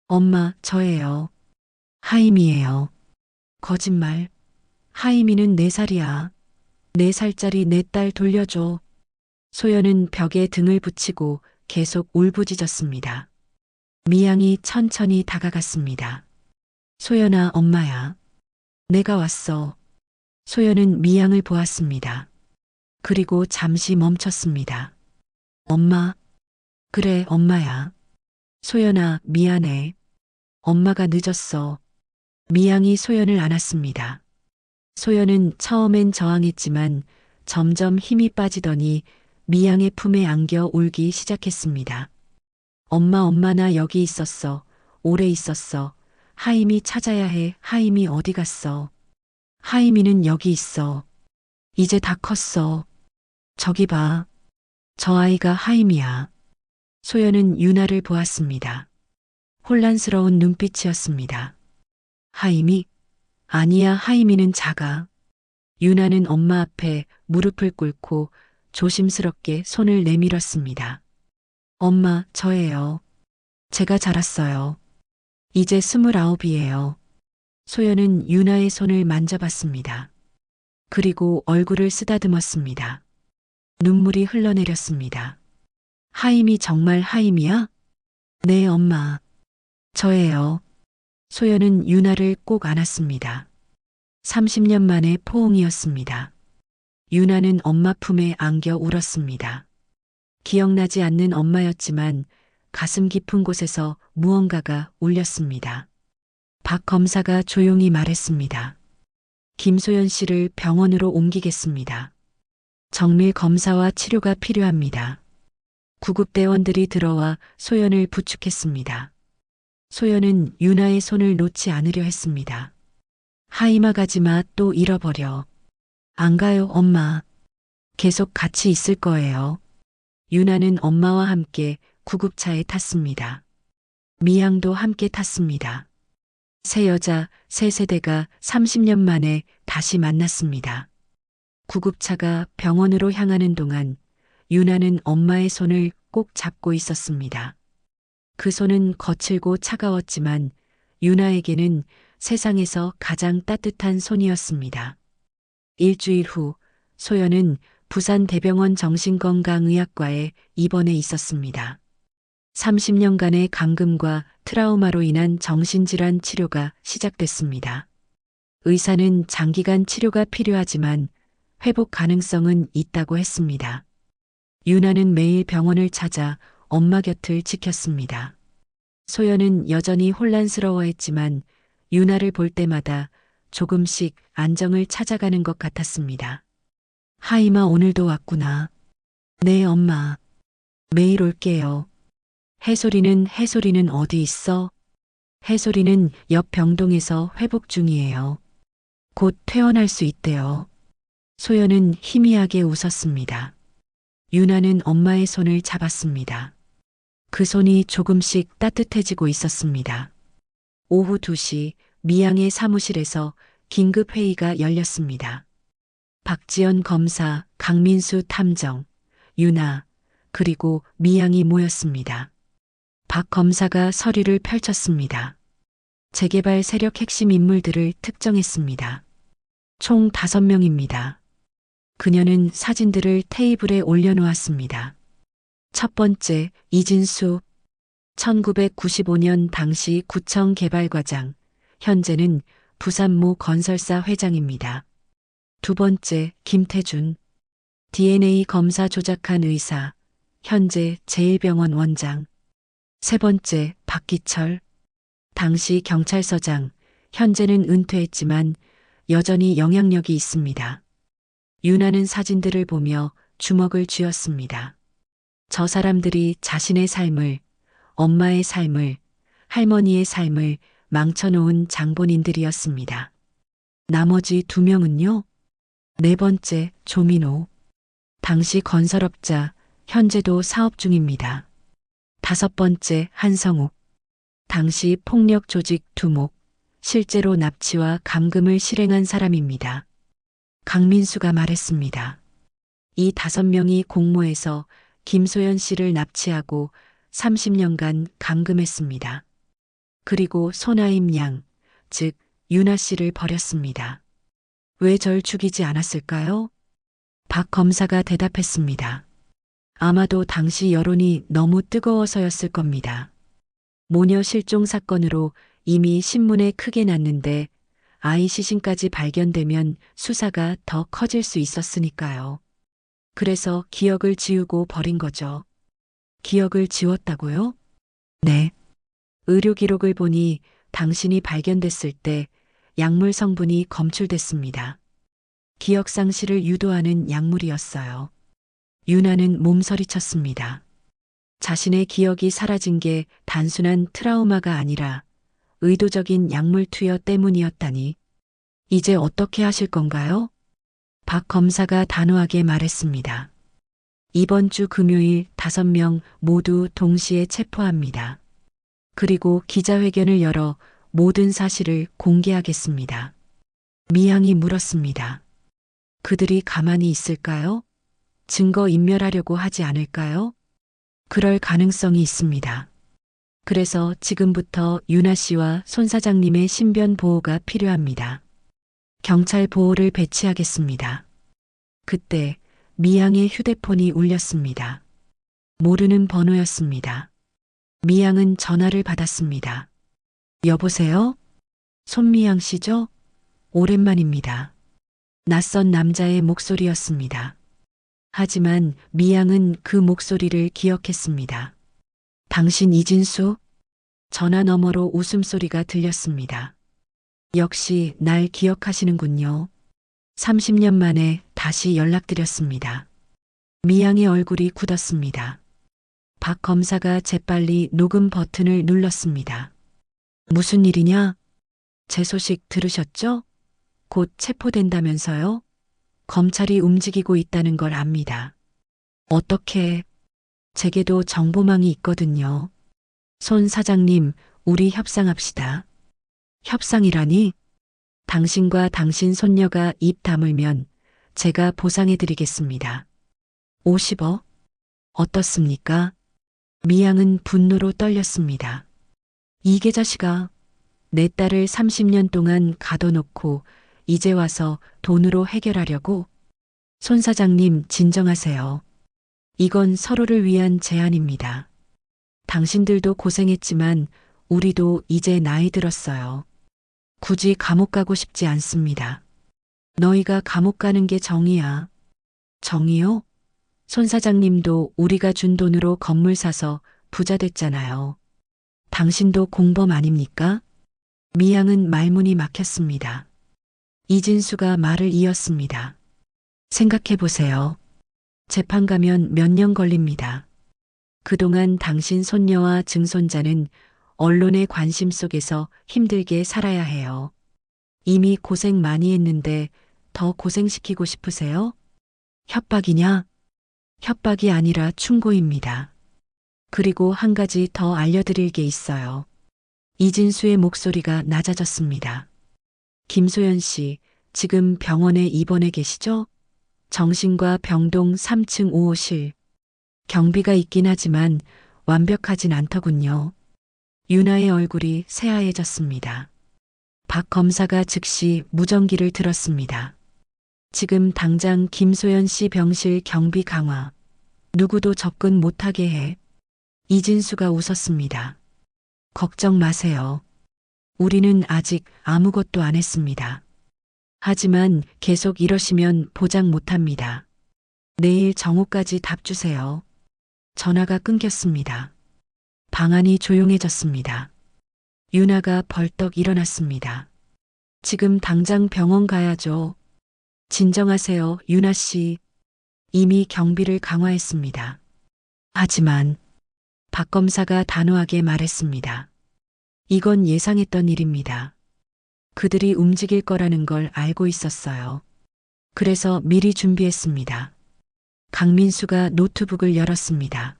엄마, 저예요. 하임이에요. 거짓말. 하임이는 4살이야. 4살짜리 내 딸 돌려줘. 소연은 벽에 등을 붙이고 계속 울부짖었습니다. 미양이 천천히 다가갔습니다. 소연아, 엄마야. 내가 왔어. 소연은 미양을 보았습니다. 그리고 잠시 멈췄습니다. 엄마. 그래, 엄마야. 소연아, 미안해. 엄마가 늦었어. 미양이 소연을 안았습니다. 소연은 처음엔 저항했지만 점점 힘이 빠지더니 미양의 품에 안겨 울기 시작했습니다. 엄마, 엄마, 나 여기 있었어. 오래 있었어. 하임이 찾아야 해. 하임이 어디 갔어? 하임이는 여기 있어. 이제 다 컸어. 저기 봐. 저 아이가 하임이야. 소연은 유나를 보았습니다. 혼란스러운 눈빛이었습니다. 하임이? 아니야, 하임이는 작아. 유나는 엄마 앞에 무릎을 꿇고 조심스럽게 손을 내밀었습니다. 엄마, 저예요. 제가 자랐어요. 이제 29이에요. 소연은 유나의 손을 만져봤습니다. 그리고 얼굴을 쓰다듬었습니다. 눈물이 흘러내렸습니다. 하임이 정말 하임이야? 네, 엄마. 저예요. 소연은 유나를 꼭 안았습니다. 30년 만의 포옹이었습니다. 유나는 엄마 품에 안겨 울었습니다. 기억나지 않는 엄마였지만 가슴 깊은 곳에서 무언가가 울렸습니다. 박 검사가 조용히 말했습니다. 김소연 씨를 병원으로 옮기겠습니다. 정밀 검사와 치료가 필요합니다. 구급대원들이 들어와 소연을 부축했습니다. 소연은 유나의 손을 놓지 않으려 했습니다. 하이마 가지마, 또 잃어버려. 안 가요, 엄마. 계속 같이 있을 거예요. 유나는 엄마와 함께 구급차에 탔습니다. 미양도 함께 탔습니다. 세 여자, 세 세대가 30년 만에 다시 만났습니다. 구급차가 병원으로 향하는 동안 유나는 엄마의 손을 꼭 잡고 있었습니다. 그 손은 거칠고 차가웠지만 유나에게는 세상에서 가장 따뜻한 손이었습니다. 일주일 후 소연은 부산대병원 정신건강의학과에 입원해 있었습니다. 30년간의 감금과 트라우마로 인한 정신질환 치료가 시작됐습니다. 의사는 장기간 치료가 필요하지만 회복 가능성은 있다고 했습니다. 유나는 매일 병원을 찾아 엄마 곁을 지켰습니다. 소연은 여전히 혼란스러워했지만 유나를 볼 때마다 조금씩 안정을 찾아가는 것 같았습니다. 하이마 오늘도 왔구나. 네, 엄마. 매일 올게요. 해솔이는 어디 있어? 해솔이는 옆 병동에서 회복 중이에요. 곧 퇴원할 수 있대요. 소연은 희미하게 웃었습니다. 유나는 엄마의 손을 잡았습니다. 그 손이 조금씩 따뜻해지고 있었습니다. 오후 2시 미양의 사무실에서 긴급 회의가 열렸습니다. 박지연 검사, 강민수 탐정, 유나, 그리고 미양이 모였습니다. 박 검사가 서류를 펼쳤습니다. 재개발 세력 핵심 인물들을 특정했습니다. 총 5명입니다. 그녀는 사진들을 테이블에 올려놓았습니다. 첫 번째, 이진수. 1995년 당시 구청 개발과장, 현재는 부산모 건설사 회장입니다. 두 번째, 김태준. DNA 검사 조작한 의사, 현재 제1병원 원장. 세 번째, 박기철. 당시 경찰서장, 현재는 은퇴했지만 여전히 영향력이 있습니다. 유나는 사진들을 보며 주먹을 쥐었습니다. 저 사람들이 자신의 삶을, 엄마의 삶을, 할머니의 삶을 망쳐놓은 장본인들이었습니다. 나머지 2명은요? 네 번째, 조민호. 당시 건설업자, 현재도 사업 중입니다. 5번째, 한성욱. 당시 폭력 조직 두목, 실제로 납치와 감금을 실행한 사람입니다. 강민수가 말했습니다. 이 5명이 공모해서 김소연 씨를 납치하고 30년간 감금했습니다. 그리고 손아임 양, 즉 유나 씨를 버렸습니다. 왜 절 죽이지 않았을까요? 박 검사가 대답했습니다. 아마도 당시 여론이 너무 뜨거워서였을 겁니다. 모녀 실종 사건으로 이미 신문에 크게 났는데 아이 시신까지 발견되면 수사가 더 커질 수 있었으니까요. 그래서 기억을 지우고 버린 거죠. 기억을 지웠다고요? 네. 의료 기록을 보니 당신이 발견됐을 때 약물 성분이 검출됐습니다. 기억 상실을 유도하는 약물이었어요. 유나는 몸서리쳤습니다. 자신의 기억이 사라진 게 단순한 트라우마가 아니라 의도적인 약물 투여 때문이었다니. 이제 어떻게 하실 건가요? 박 검사가 단호하게 말했습니다. 이번 주 금요일 5명 모두 동시에 체포합니다. 그리고 기자회견을 열어 모든 사실을 공개하겠습니다. 미양이 물었습니다. 그들이 가만히 있을까요? 증거 인멸하려고 하지 않을까요? 그럴 가능성이 있습니다. 그래서 지금부터 유나 씨와 손 사장님의 신변 보호가 필요합니다. 경찰 보호를 배치하겠습니다. 그때 미양의 휴대폰이 울렸습니다. 모르는 번호였습니다. 미양은 전화를 받았습니다. 여보세요? 손미양 씨죠? 오랜만입니다. 낯선 남자의 목소리였습니다. 하지만 미양은 그 목소리를 기억했습니다. 당신 이진수? 전화 너머로 웃음소리가 들렸습니다. 역시 날 기억하시는군요. 30년 만에 다시 연락드렸습니다. 미양의 얼굴이 굳었습니다. 박 검사가 재빨리 녹음 버튼을 눌렀습니다. 무슨 일이냐? 제 소식 들으셨죠? 곧 체포된다면서요? 검찰이 움직이고 있다는 걸 압니다. 어떻게? 제게도 정보망이 있거든요. 손 사장님, 우리 협상합시다. 협상이라니? 당신과 당신 손녀가 입 다물면 제가 보상해드리겠습니다. 50억? 어떻습니까? 미양은 분노로 떨렸습니다. 이 계자식아, 내 딸을 30년 동안 가둬놓고 이제 와서 돈으로 해결하려고? 손 사장님 진정하세요. 이건 서로를 위한 제안입니다. 당신들도 고생했지만 우리도 이제 나이 들었어요. 굳이 감옥 가고 싶지 않습니다. 너희가 감옥 가는 게 정이야. 정이요? 손 사장님도 우리가 준 돈으로 건물 사서 부자 됐잖아요. 당신도 공범 아닙니까? 미양은 말문이 막혔습니다. 이진수가 말을 이었습니다. 생각해보세요. 재판 가면 몇 년 걸립니다. 그동안 당신 손녀와 증손자는 언론의 관심 속에서 힘들게 살아야 해요. 이미 고생 많이 했는데 더 고생시키고 싶으세요? 협박이냐? 협박이 아니라 충고입니다. 그리고 한 가지 더 알려드릴 게 있어요. 이진수의 목소리가 낮아졌습니다. 김소연 씨, 지금 병원에 입원해 계시죠? 정신과 병동 3층 5호실. 경비가 있긴 하지만 완벽하진 않더군요. 유나의 얼굴이 새하얘졌습니다. 박 검사가 즉시 무전기를 들었습니다. 지금 당장 김소연 씨 병실 경비 강화. 누구도 접근 못하게 해. 이진수가 웃었습니다. 걱정 마세요. 우리는 아직 아무것도 안 했습니다. 하지만 계속 이러시면 보장 못합니다. 내일 정오까지 답 주세요. 전화가 끊겼습니다. 방안이 조용해졌습니다. 유나가 벌떡 일어났습니다. 지금 당장 병원 가야죠. 진정하세요, 유나 씨. 이미 경비를 강화했습니다. 하지만 박 검사가 단호하게 말했습니다. 이건 예상했던 일입니다. 그들이 움직일 거라는 걸 알고 있었어요. 그래서 미리 준비했습니다. 강민수가 노트북을 열었습니다.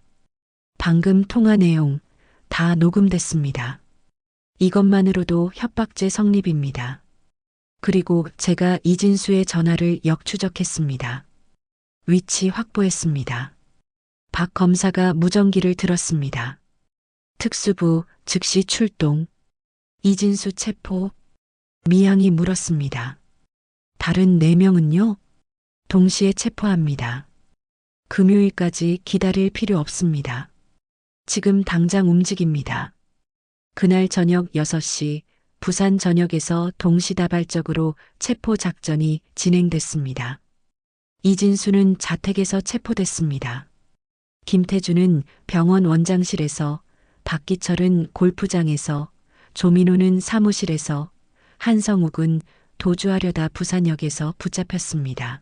방금 통화 내용 다 녹음됐습니다. 이것만으로도 협박죄 성립입니다. 그리고 제가 이진수의 전화를 역추적했습니다. 위치 확보했습니다. 박 검사가 무전기를 들었습니다. 특수부 즉시 출동. 이진수 체포. 미양이 물었습니다. 다른 4명은요? 동시에 체포합니다. 금요일까지 기다릴 필요 없습니다. 지금 당장 움직입니다. 그날 저녁 6시 부산 전역에서 동시다발적으로 체포 작전이 진행됐습니다. 이진수는 자택에서 체포됐습니다. 김태주는 병원 원장실에서, 박기철은 골프장에서, 조민호는 사무실에서, 한성욱은 도주하려다 부산역에서 붙잡혔습니다.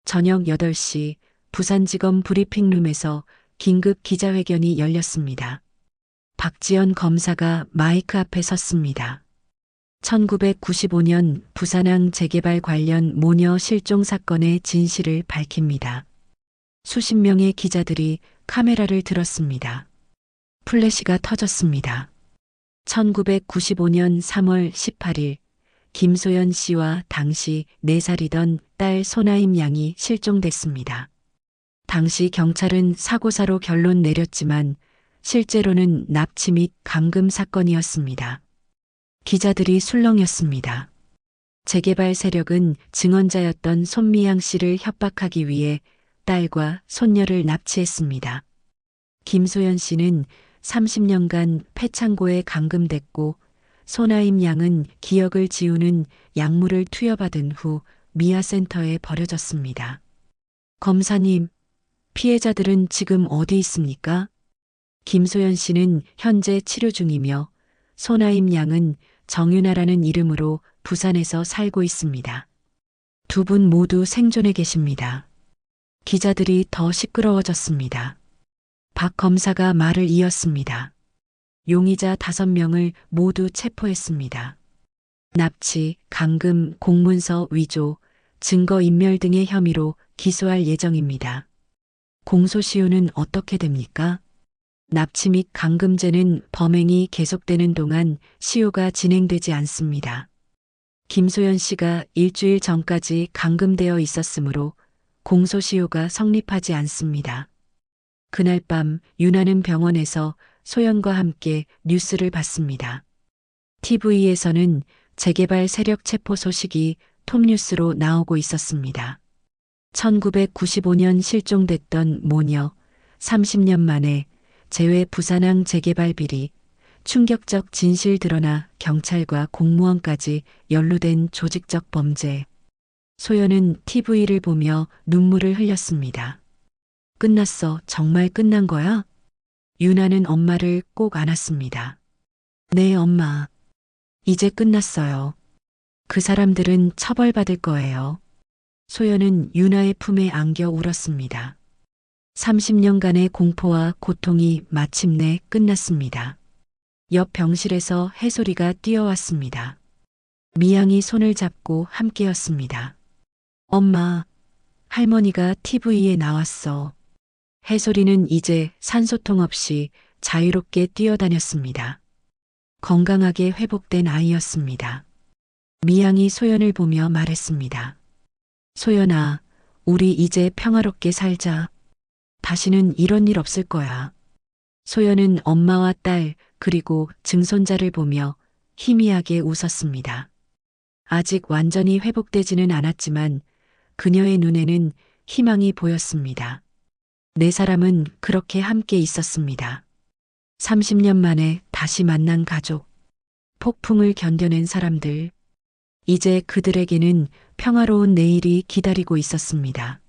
저녁 8시 부산지검 브리핑룸에서 긴급 기자회견이 열렸습니다. 박지연 검사가 마이크 앞에 섰습니다. 1995년 부산항 재개발 관련 모녀 실종 사건의 진실을 밝힙니다. 수십 명의 기자들이 카메라를 들었습니다. 플래시가 터졌습니다. 1995년 3월 18일 김소연 씨와 당시 4살이던 딸 소나임 양이 실종됐습니다. 당시 경찰은 사고사로 결론 내렸지만 실제로는 납치 및 감금 사건이었습니다. 기자들이 술렁였습니다. 재개발 세력은 증언자였던 손미양 씨를 협박하기 위해 딸과 손녀를 납치했습니다. 김소연 씨는 30년간 폐창고에 감금됐고 소나임 양은 기억을 지우는 약물을 투여받은 후 미아센터에 버려졌습니다. 검사님, 피해자들은 지금 어디 있습니까? 김소연 씨는 현재 치료 중이며 소나임 양은 정윤아라는 이름으로 부산에서 살고 있습니다. 두 분 모두 생존해 계십니다. 기자들이 더 시끄러워졌습니다. 박 검사가 말을 이었습니다. 용의자 5명을 모두 체포했습니다. 납치, 감금, 공문서 위조, 증거인멸 등의 혐의로 기소할 예정입니다. 공소시효는 어떻게 됩니까? 납치 및 감금죄는 범행이 계속되는 동안 시효가 진행되지 않습니다. 김소연 씨가 일주일 전까지 감금되어 있었으므로 공소시효가 성립하지 않습니다. 그날 밤 윤아는 병원에서 소연과 함께 뉴스를 봤습니다. TV에서는 재개발 세력 체포 소식이 톱뉴스로 나오고 있었습니다. 1995년 실종됐던 모녀, 30년 만에 재외 부산항 재개발 비리, 충격적 진실 드러나 경찰과 공무원까지 연루된 조직적 범죄. 소연은 TV를 보며 눈물을 흘렸습니다. 끝났어. 정말 끝난 거야? 윤아는 엄마를 꼭 안았습니다. 네, 엄마. 이제 끝났어요. 그 사람들은 처벌받을 거예요. 소연은 윤아의 품에 안겨 울었습니다. 30년간의 공포와 고통이 마침내 끝났습니다. 옆 병실에서 해솔이가 뛰어왔습니다. 미양이 손을 잡고 함께였습니다. 엄마, 할머니가 TV에 나왔어. 해솔이는 이제 산소통 없이 자유롭게 뛰어다녔습니다. 건강하게 회복된 아이였습니다. 미양이 소연을 보며 말했습니다. 소연아, 우리 이제 평화롭게 살자. 다시는 이런 일 없을 거야. 소연은 엄마와 딸 그리고 증손자를 보며 희미하게 웃었습니다. 아직 완전히 회복되지는 않았지만 그녀의 눈에는 희망이 보였습니다. 네 사람은 그렇게 함께 있었습니다. 30년 만에 다시 만난 가족, 폭풍을 견뎌낸 사람들. 이제 그들에게는 평화로운 내일이 기다리고 있었습니다.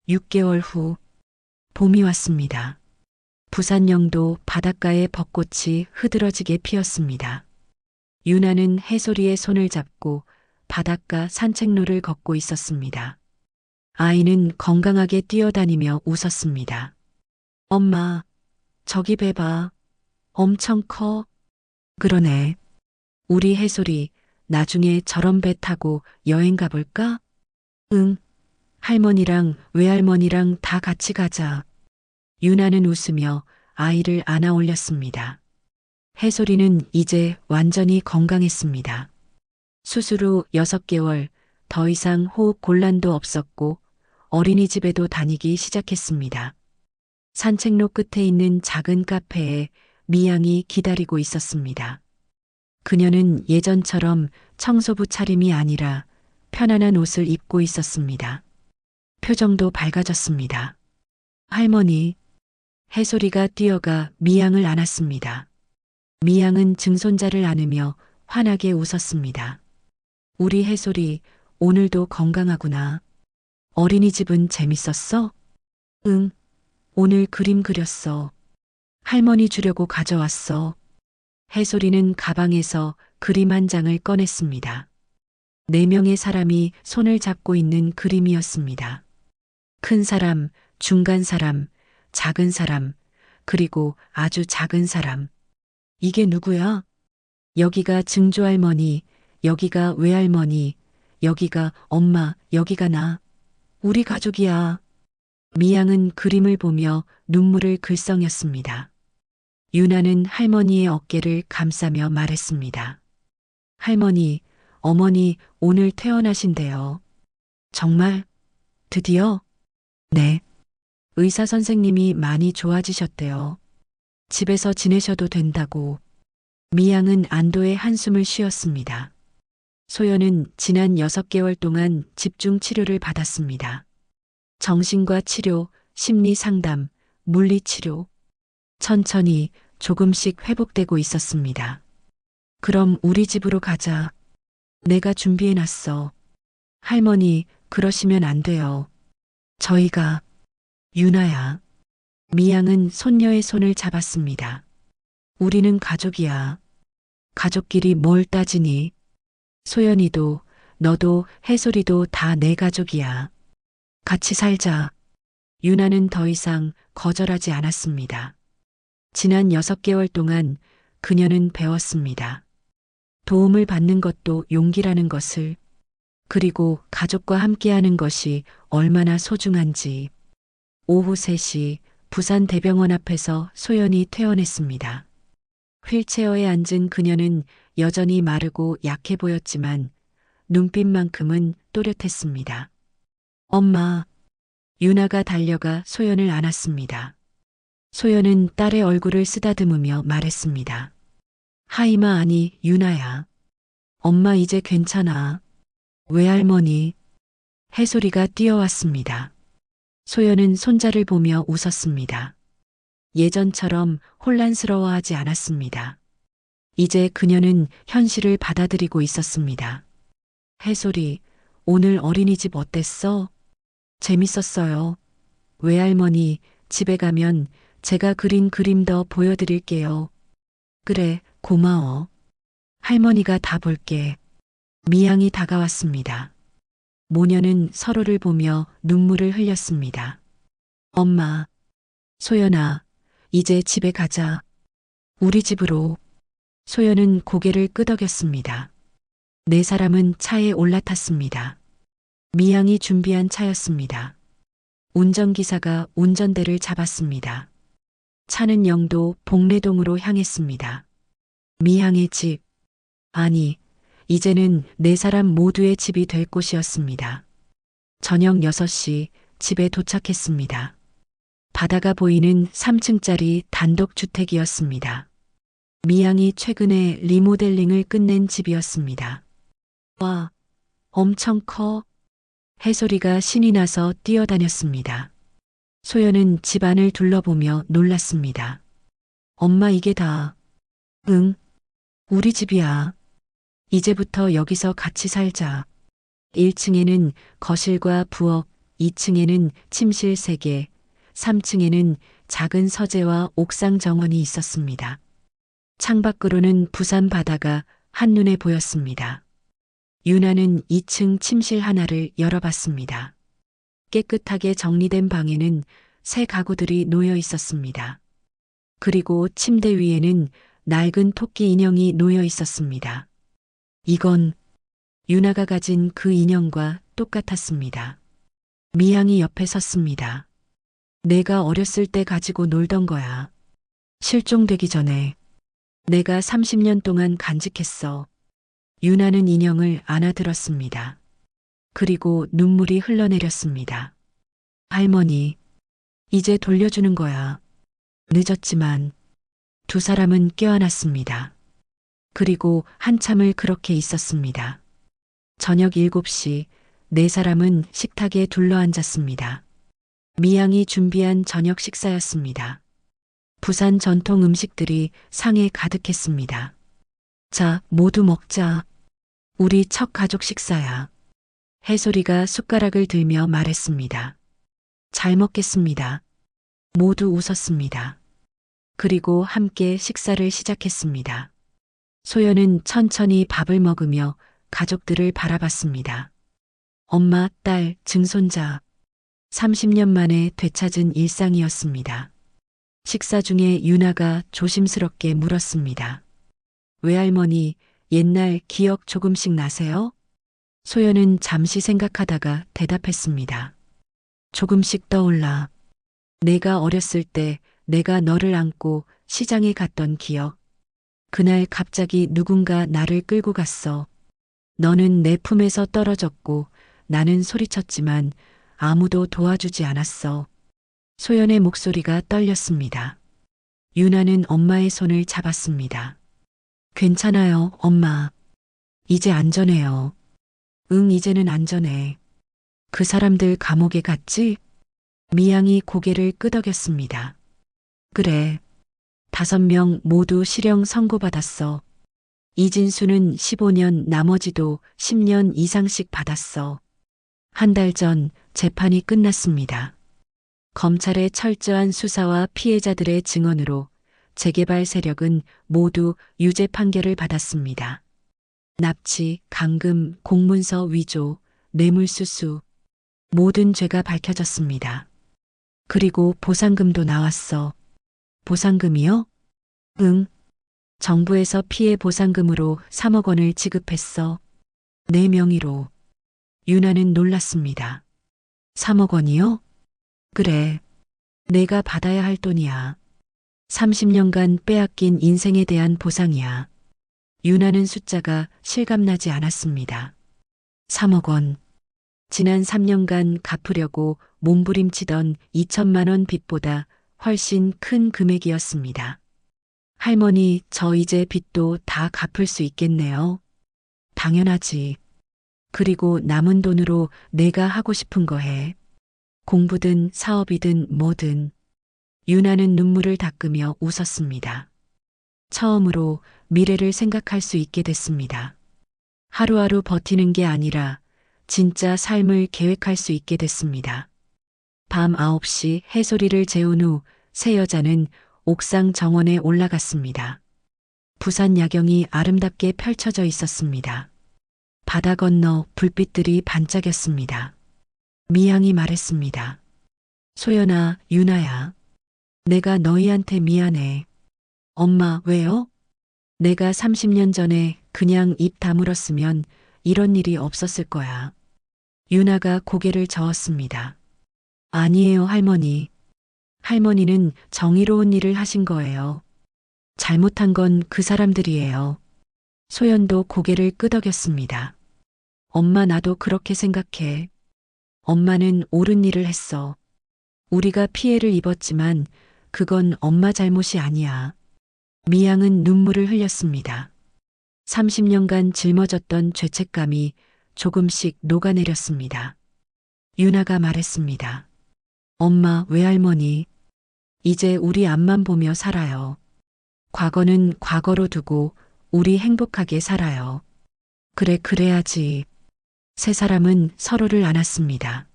6개월 후, 봄이 왔습니다. 부산 영도 바닷가에 벚꽃이 흐드러지게 피었습니다. 윤아는 해솔이의 손을 잡고 바닷가 산책로를 걷고 있었습니다. 아이는 건강하게 뛰어다니며 웃었습니다. 엄마, 저기 배 봐. 엄청 커. 그러네. 우리 해솔이 나중에 저런 배 타고 여행 가볼까? 응. 할머니랑 외할머니랑 다 같이 가자. 윤아는 웃으며 아이를 안아 올렸습니다. 해솔이는 이제 완전히 건강했습니다. 수술 후 6개월, 더 이상 호흡 곤란도 없었고 어린이집에도 다니기 시작했습니다. 산책로 끝에 있는 작은 카페에 미양이 기다리고 있었습니다. 그녀는 예전처럼 청소부 차림이 아니라 편안한 옷을 입고 있었습니다. 표정도 밝아졌습니다. 할머니, 해솔이가 뛰어가 미양을 안았습니다. 미양은 증손자를 안으며 환하게 웃었습니다. 우리 해솔이 오늘도 건강하구나. 어린이집은 재밌었어? 응, 오늘 그림 그렸어. 할머니 주려고 가져왔어. 해솔이는 가방에서 그림 한 장을 꺼냈습니다. 4명의 사람이 손을 잡고 있는 그림이었습니다. 큰 사람, 중간 사람, 작은 사람, 그리고 아주 작은 사람. 이게 누구야? 여기가 증조할머니, 여기가 외할머니, 여기가 엄마, 여기가 나. 우리 가족이야. 미양은 그림을 보며 눈물을 글썽였습니다. 윤아는 할머니의 어깨를 감싸며 말했습니다. 할머니, 어머니 오늘 퇴원하신대요. 정말? 드디어? 네. 의사 선생님이 많이 좋아지셨대요. 집에서 지내셔도 된다고. 미양은 안도의 한숨을 쉬었습니다. 소연은 지난 6개월 동안 집중 치료를 받았습니다. 정신과 치료, 심리 상담, 물리 치료. 천천히 조금씩 회복되고 있었습니다. 그럼 우리 집으로 가자. 내가 준비해놨어. 할머니, 그러시면 안 돼요. 저희가, 윤아야. 미양은 손녀의 손을 잡았습니다. 우리는 가족이야. 가족끼리 뭘 따지니? 소연이도, 너도, 해솔이도 다 내 가족이야. 같이 살자. 유나는 더 이상 거절하지 않았습니다. 지난 6개월 동안 그녀는 배웠습니다. 도움을 받는 것도 용기라는 것을, 그리고 가족과 함께하는 것이 얼마나 소중한지. 오후 3시 부산 대병원 앞에서 소연이 퇴원했습니다. 휠체어에 앉은 그녀는 여전히 마르고 약해 보였지만 눈빛만큼은 또렷했습니다. 엄마. 유나가 달려가 소연을 안았습니다. 소연은 딸의 얼굴을 쓰다듬으며 말했습니다. 하이마 아니 유나야. 엄마 이제 괜찮아. 외할머니. 해솔이가 뛰어왔습니다. 소연은 손자를 보며 웃었습니다. 예전처럼 혼란스러워하지 않았습니다. 이제 그녀는 현실을 받아들이고 있었습니다. 해솔이, 오늘 어린이집 어땠어? 재밌었어요. 외할머니, 집에 가면 제가 그린 그림 더 보여드릴게요. 그래, 고마워. 할머니가 다 볼게. 미양이 다가왔습니다. 모녀는 서로를 보며 눈물을 흘렸습니다. 엄마, 소연아, 이제 집에 가자. 우리 집으로. 소연은 고개를 끄덕였습니다. 4사람은 차에 올라탔습니다. 미양이 준비한 차였습니다. 운전기사가 운전대를 잡았습니다. 차는 영도 복례동으로 향했습니다. 미양의 집. 아니, 이제는 4사람 모두의 집이 될 곳이었습니다. 저녁 6시 집에 도착했습니다. 바다가 보이는 3층짜리 단독주택이었습니다. 미양이 최근에 리모델링을 끝낸 집이었습니다. 와, 엄청 커. 해솔이가 신이 나서 뛰어다녔습니다. 소연은 집안을 둘러보며 놀랐습니다. 엄마 이게 다. 응, 우리 집이야. 이제부터 여기서 같이 살자. 1층에는 거실과 부엌, 2층에는 침실 3개, 3층에는 작은 서재와 옥상 정원이 있었습니다. 창밖으로는 부산 바다가 한눈에 보였습니다. 유나는 2층 침실 하나를 열어봤습니다. 깨끗하게 정리된 방에는 새 가구들이 놓여 있었습니다. 그리고 침대 위에는 낡은 토끼 인형이 놓여 있었습니다. 이건 유나가 가진 그 인형과 똑같았습니다. 미양이 옆에 섰습니다. 내가 어렸을 때 가지고 놀던 거야. 실종되기 전에. 내가 30년 동안 간직했어. 유나는 인형을 안아들었습니다. 그리고 눈물이 흘러내렸습니다. 할머니, 이제 돌려주는 거야. 늦었지만. 2사람은 껴안았습니다. 그리고 한참을 그렇게 있었습니다. 저녁 7시 4사람은 식탁에 둘러앉았습니다. 미양이 준비한 저녁 식사였습니다. 부산 전통 음식들이 상에 가득했습니다. 자, 모두 먹자. 우리 첫 가족 식사야. 해솔이가 숟가락을 들며 말했습니다. 잘 먹겠습니다. 모두 웃었습니다. 그리고 함께 식사를 시작했습니다. 소연은 천천히 밥을 먹으며 가족들을 바라봤습니다. 엄마, 딸, 증손자. 30년 만에 되찾은 일상이었습니다. 식사 중에 유나가 조심스럽게 물었습니다. 외할머니, 옛날 기억 조금씩 나세요? 소연은 잠시 생각하다가 대답했습니다. 조금씩 떠올라. 내가 어렸을 때 내가 너를 안고 시장에 갔던 기억. 그날 갑자기 누군가 나를 끌고 갔어. 너는 내 품에서 떨어졌고 나는 소리쳤지만 아무도 도와주지 않았어. 소연의 목소리가 떨렸습니다. 유나는 엄마의 손을 잡았습니다. 괜찮아요, 엄마. 이제 안전해요. 응, 이제는 안전해. 그 사람들 감옥에 갔지? 미양이 고개를 끄덕였습니다. 그래. 5명 모두 실형 선고받았어. 이진수는 15년, 나머지도 10년 이상씩 받았어. 한 달 전 재판이 끝났습니다. 검찰의 철저한 수사와 피해자들의 증언으로 재개발 세력은 모두 유죄 판결을 받았습니다. 납치, 감금, 공문서 위조, 뇌물수수, 모든 죄가 밝혀졌습니다. 그리고 보상금도 나왔어. 보상금이요? 응. 정부에서 피해 보상금으로 3억 원을 지급했어. 내 명의로. 유나는 놀랐습니다. 3억 원이요? 그래. 내가 받아야 할 돈이야. 30년간 빼앗긴 인생에 대한 보상이야. 유나는 숫자가 실감나지 않았습니다. 3억 원. 지난 3년간 갚으려고 몸부림치던 2천만 원 빚보다 훨씬 큰 금액이었습니다. 할머니, 저 이제 빚도 다 갚을 수 있겠네요. 당연하지. 그리고 남은 돈으로 내가 하고 싶은 거 해. 공부든 사업이든 뭐든. 유나는 눈물을 닦으며 웃었습니다. 처음으로 미래를 생각할 수 있게 됐습니다. 하루하루 버티는 게 아니라 진짜 삶을 계획할 수 있게 됐습니다. 밤 9시 해소리를 재운 후 세 여자는 옥상 정원에 올라갔습니다. 부산 야경이 아름답게 펼쳐져 있었습니다. 바다 건너 불빛들이 반짝였습니다. 미양이 말했습니다. 소연아, 유나야. 내가 너희한테 미안해. 엄마, 왜요? 내가 30년 전에 그냥 입 다물었으면 이런 일이 없었을 거야. 유나가 고개를 저었습니다. 아니에요, 할머니. 할머니는 정의로운 일을 하신 거예요. 잘못한 건 그 사람들이에요. 소연도 고개를 끄덕였습니다. 엄마, 나도 그렇게 생각해. 엄마는 옳은 일을 했어. 우리가 피해를 입었지만 그건 엄마 잘못이 아니야. 미양은 눈물을 흘렸습니다. 30년간 짊어졌던 죄책감이 조금씩 녹아내렸습니다. 유나가 말했습니다. 엄마, 외할머니, 이제 우리 앞만 보며 살아요. 과거는 과거로 두고 우리 행복하게 살아요. 그래, 그래야지. 세 사람은 서로를 안았습니다.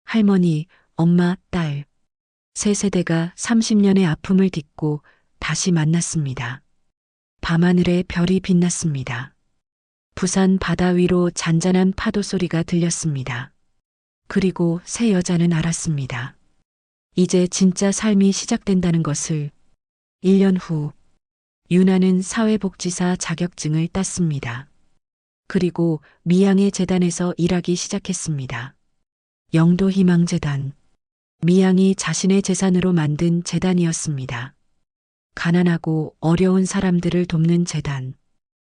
할머니, 엄마, 딸. 세 세대가 30년의 아픔을 딛고 다시 만났습니다. 밤하늘에 별이 빛났습니다. 부산 바다 위로 잔잔한 파도 소리가 들렸습니다. 그리고 세 여자는 알았습니다. 이제 진짜 삶이 시작된다는 것을. 1년 후, 유나는 사회복지사 자격증을 땄습니다. 그리고 미양의 재단에서 일하기 시작했습니다. 영도희망재단. 미양이 자신의 재산으로 만든 재단이었습니다. 가난하고 어려운 사람들을 돕는 재단.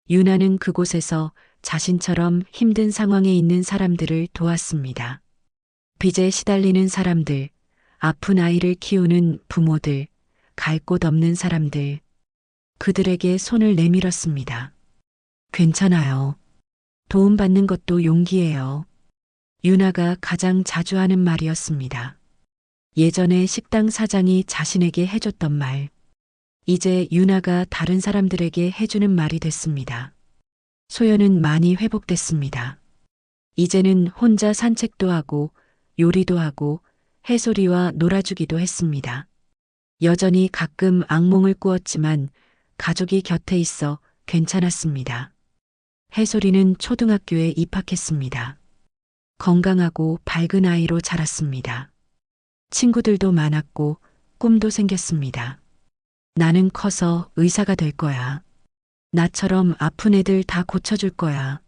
유나는 그곳에서 자신처럼 힘든 상황에 있는 사람들을 도왔습니다. 빚에 시달리는 사람들, 아픈 아이를 키우는 부모들, 갈 곳 없는 사람들. 그들에게 손을 내밀었습니다. 괜찮아요. 도움받는 것도 용기예요. 유나가 가장 자주 하는 말이었습니다. 예전에 식당 사장이 자신에게 해줬던 말. 이제 유나가 다른 사람들에게 해주는 말이 됐습니다. 소연은 많이 회복됐습니다. 이제는 혼자 산책도 하고 요리도 하고 해소리와 놀아주기도 했습니다. 여전히 가끔 악몽을 꾸었지만 가족이 곁에 있어 괜찮았습니다. 해소리는 초등학교에 입학했습니다. 건강하고 밝은 아이로 자랐습니다. 친구들도 많았고 꿈도 생겼습니다. 나는 커서 의사가 될 거야. 나처럼 아픈 애들 다 고쳐줄 거야.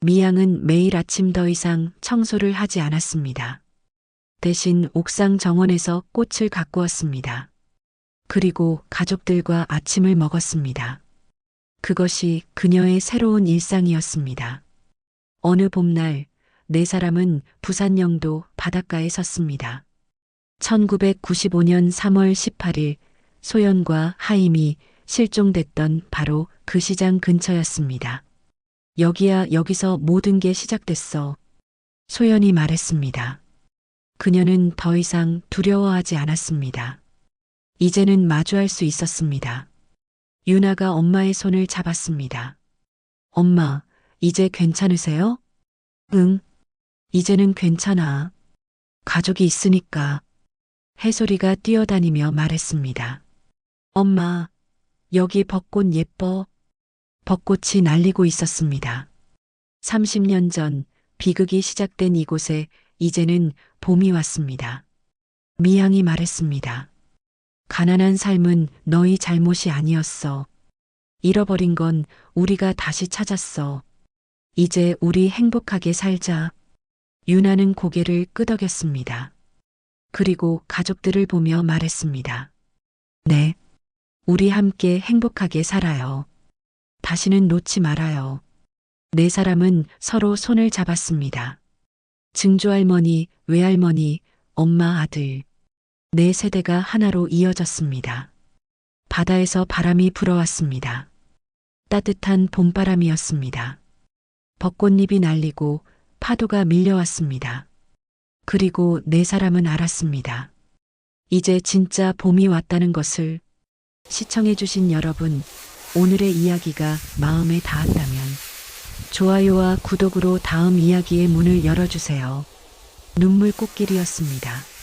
미양은 매일 아침 더 이상 청소를 하지 않았습니다. 대신 옥상 정원에서 꽃을 가꾸었습니다. 그리고 가족들과 아침을 먹었습니다. 그것이 그녀의 새로운 일상이었습니다. 어느 봄날 네 사람은 부산 영도 바닷가에 섰습니다. 1995년 3월 18일 소연과 하임이 실종됐던 바로 그 시장 근처였습니다. 여기야, 여기서 모든 게 시작됐어. 소연이 말했습니다. 그녀는 더 이상 두려워하지 않았습니다. 이제는 마주할 수 있었습니다. 유나가 엄마의 손을 잡았습니다. 엄마, 이제 괜찮으세요? 응, 이제는 괜찮아. 가족이 있으니까. 해솔이가 뛰어다니며 말했습니다. 엄마, 여기 벚꽃 예뻐. 벚꽃이 날리고 있었습니다. 30년 전 비극이 시작된 이곳에 이제는 봄이 왔습니다. 미양이 말했습니다. 가난한 삶은 너희 잘못이 아니었어. 잃어버린 건 우리가 다시 찾았어. 이제 우리 행복하게 살자. 유나는 고개를 끄덕였습니다. 그리고 가족들을 보며 말했습니다. 네, 우리 함께 행복하게 살아요. 다시는 놓지 말아요. 네 사람은 서로 손을 잡았습니다. 증조할머니, 외할머니, 엄마, 아들. 네 세대가 하나로 이어졌습니다. 바다에서 바람이 불어왔습니다. 따뜻한 봄바람이었습니다. 벚꽃잎이 날리고 파도가 밀려왔습니다. 그리고 네 사람은 알았습니다. 이제 진짜 봄이 왔다는 것을. 시청해주신 여러분, 오늘의 이야기가 마음에 닿았다면 좋아요와 구독으로 다음 이야기의 문을 열어주세요. 눈물 꽃길이었습니다.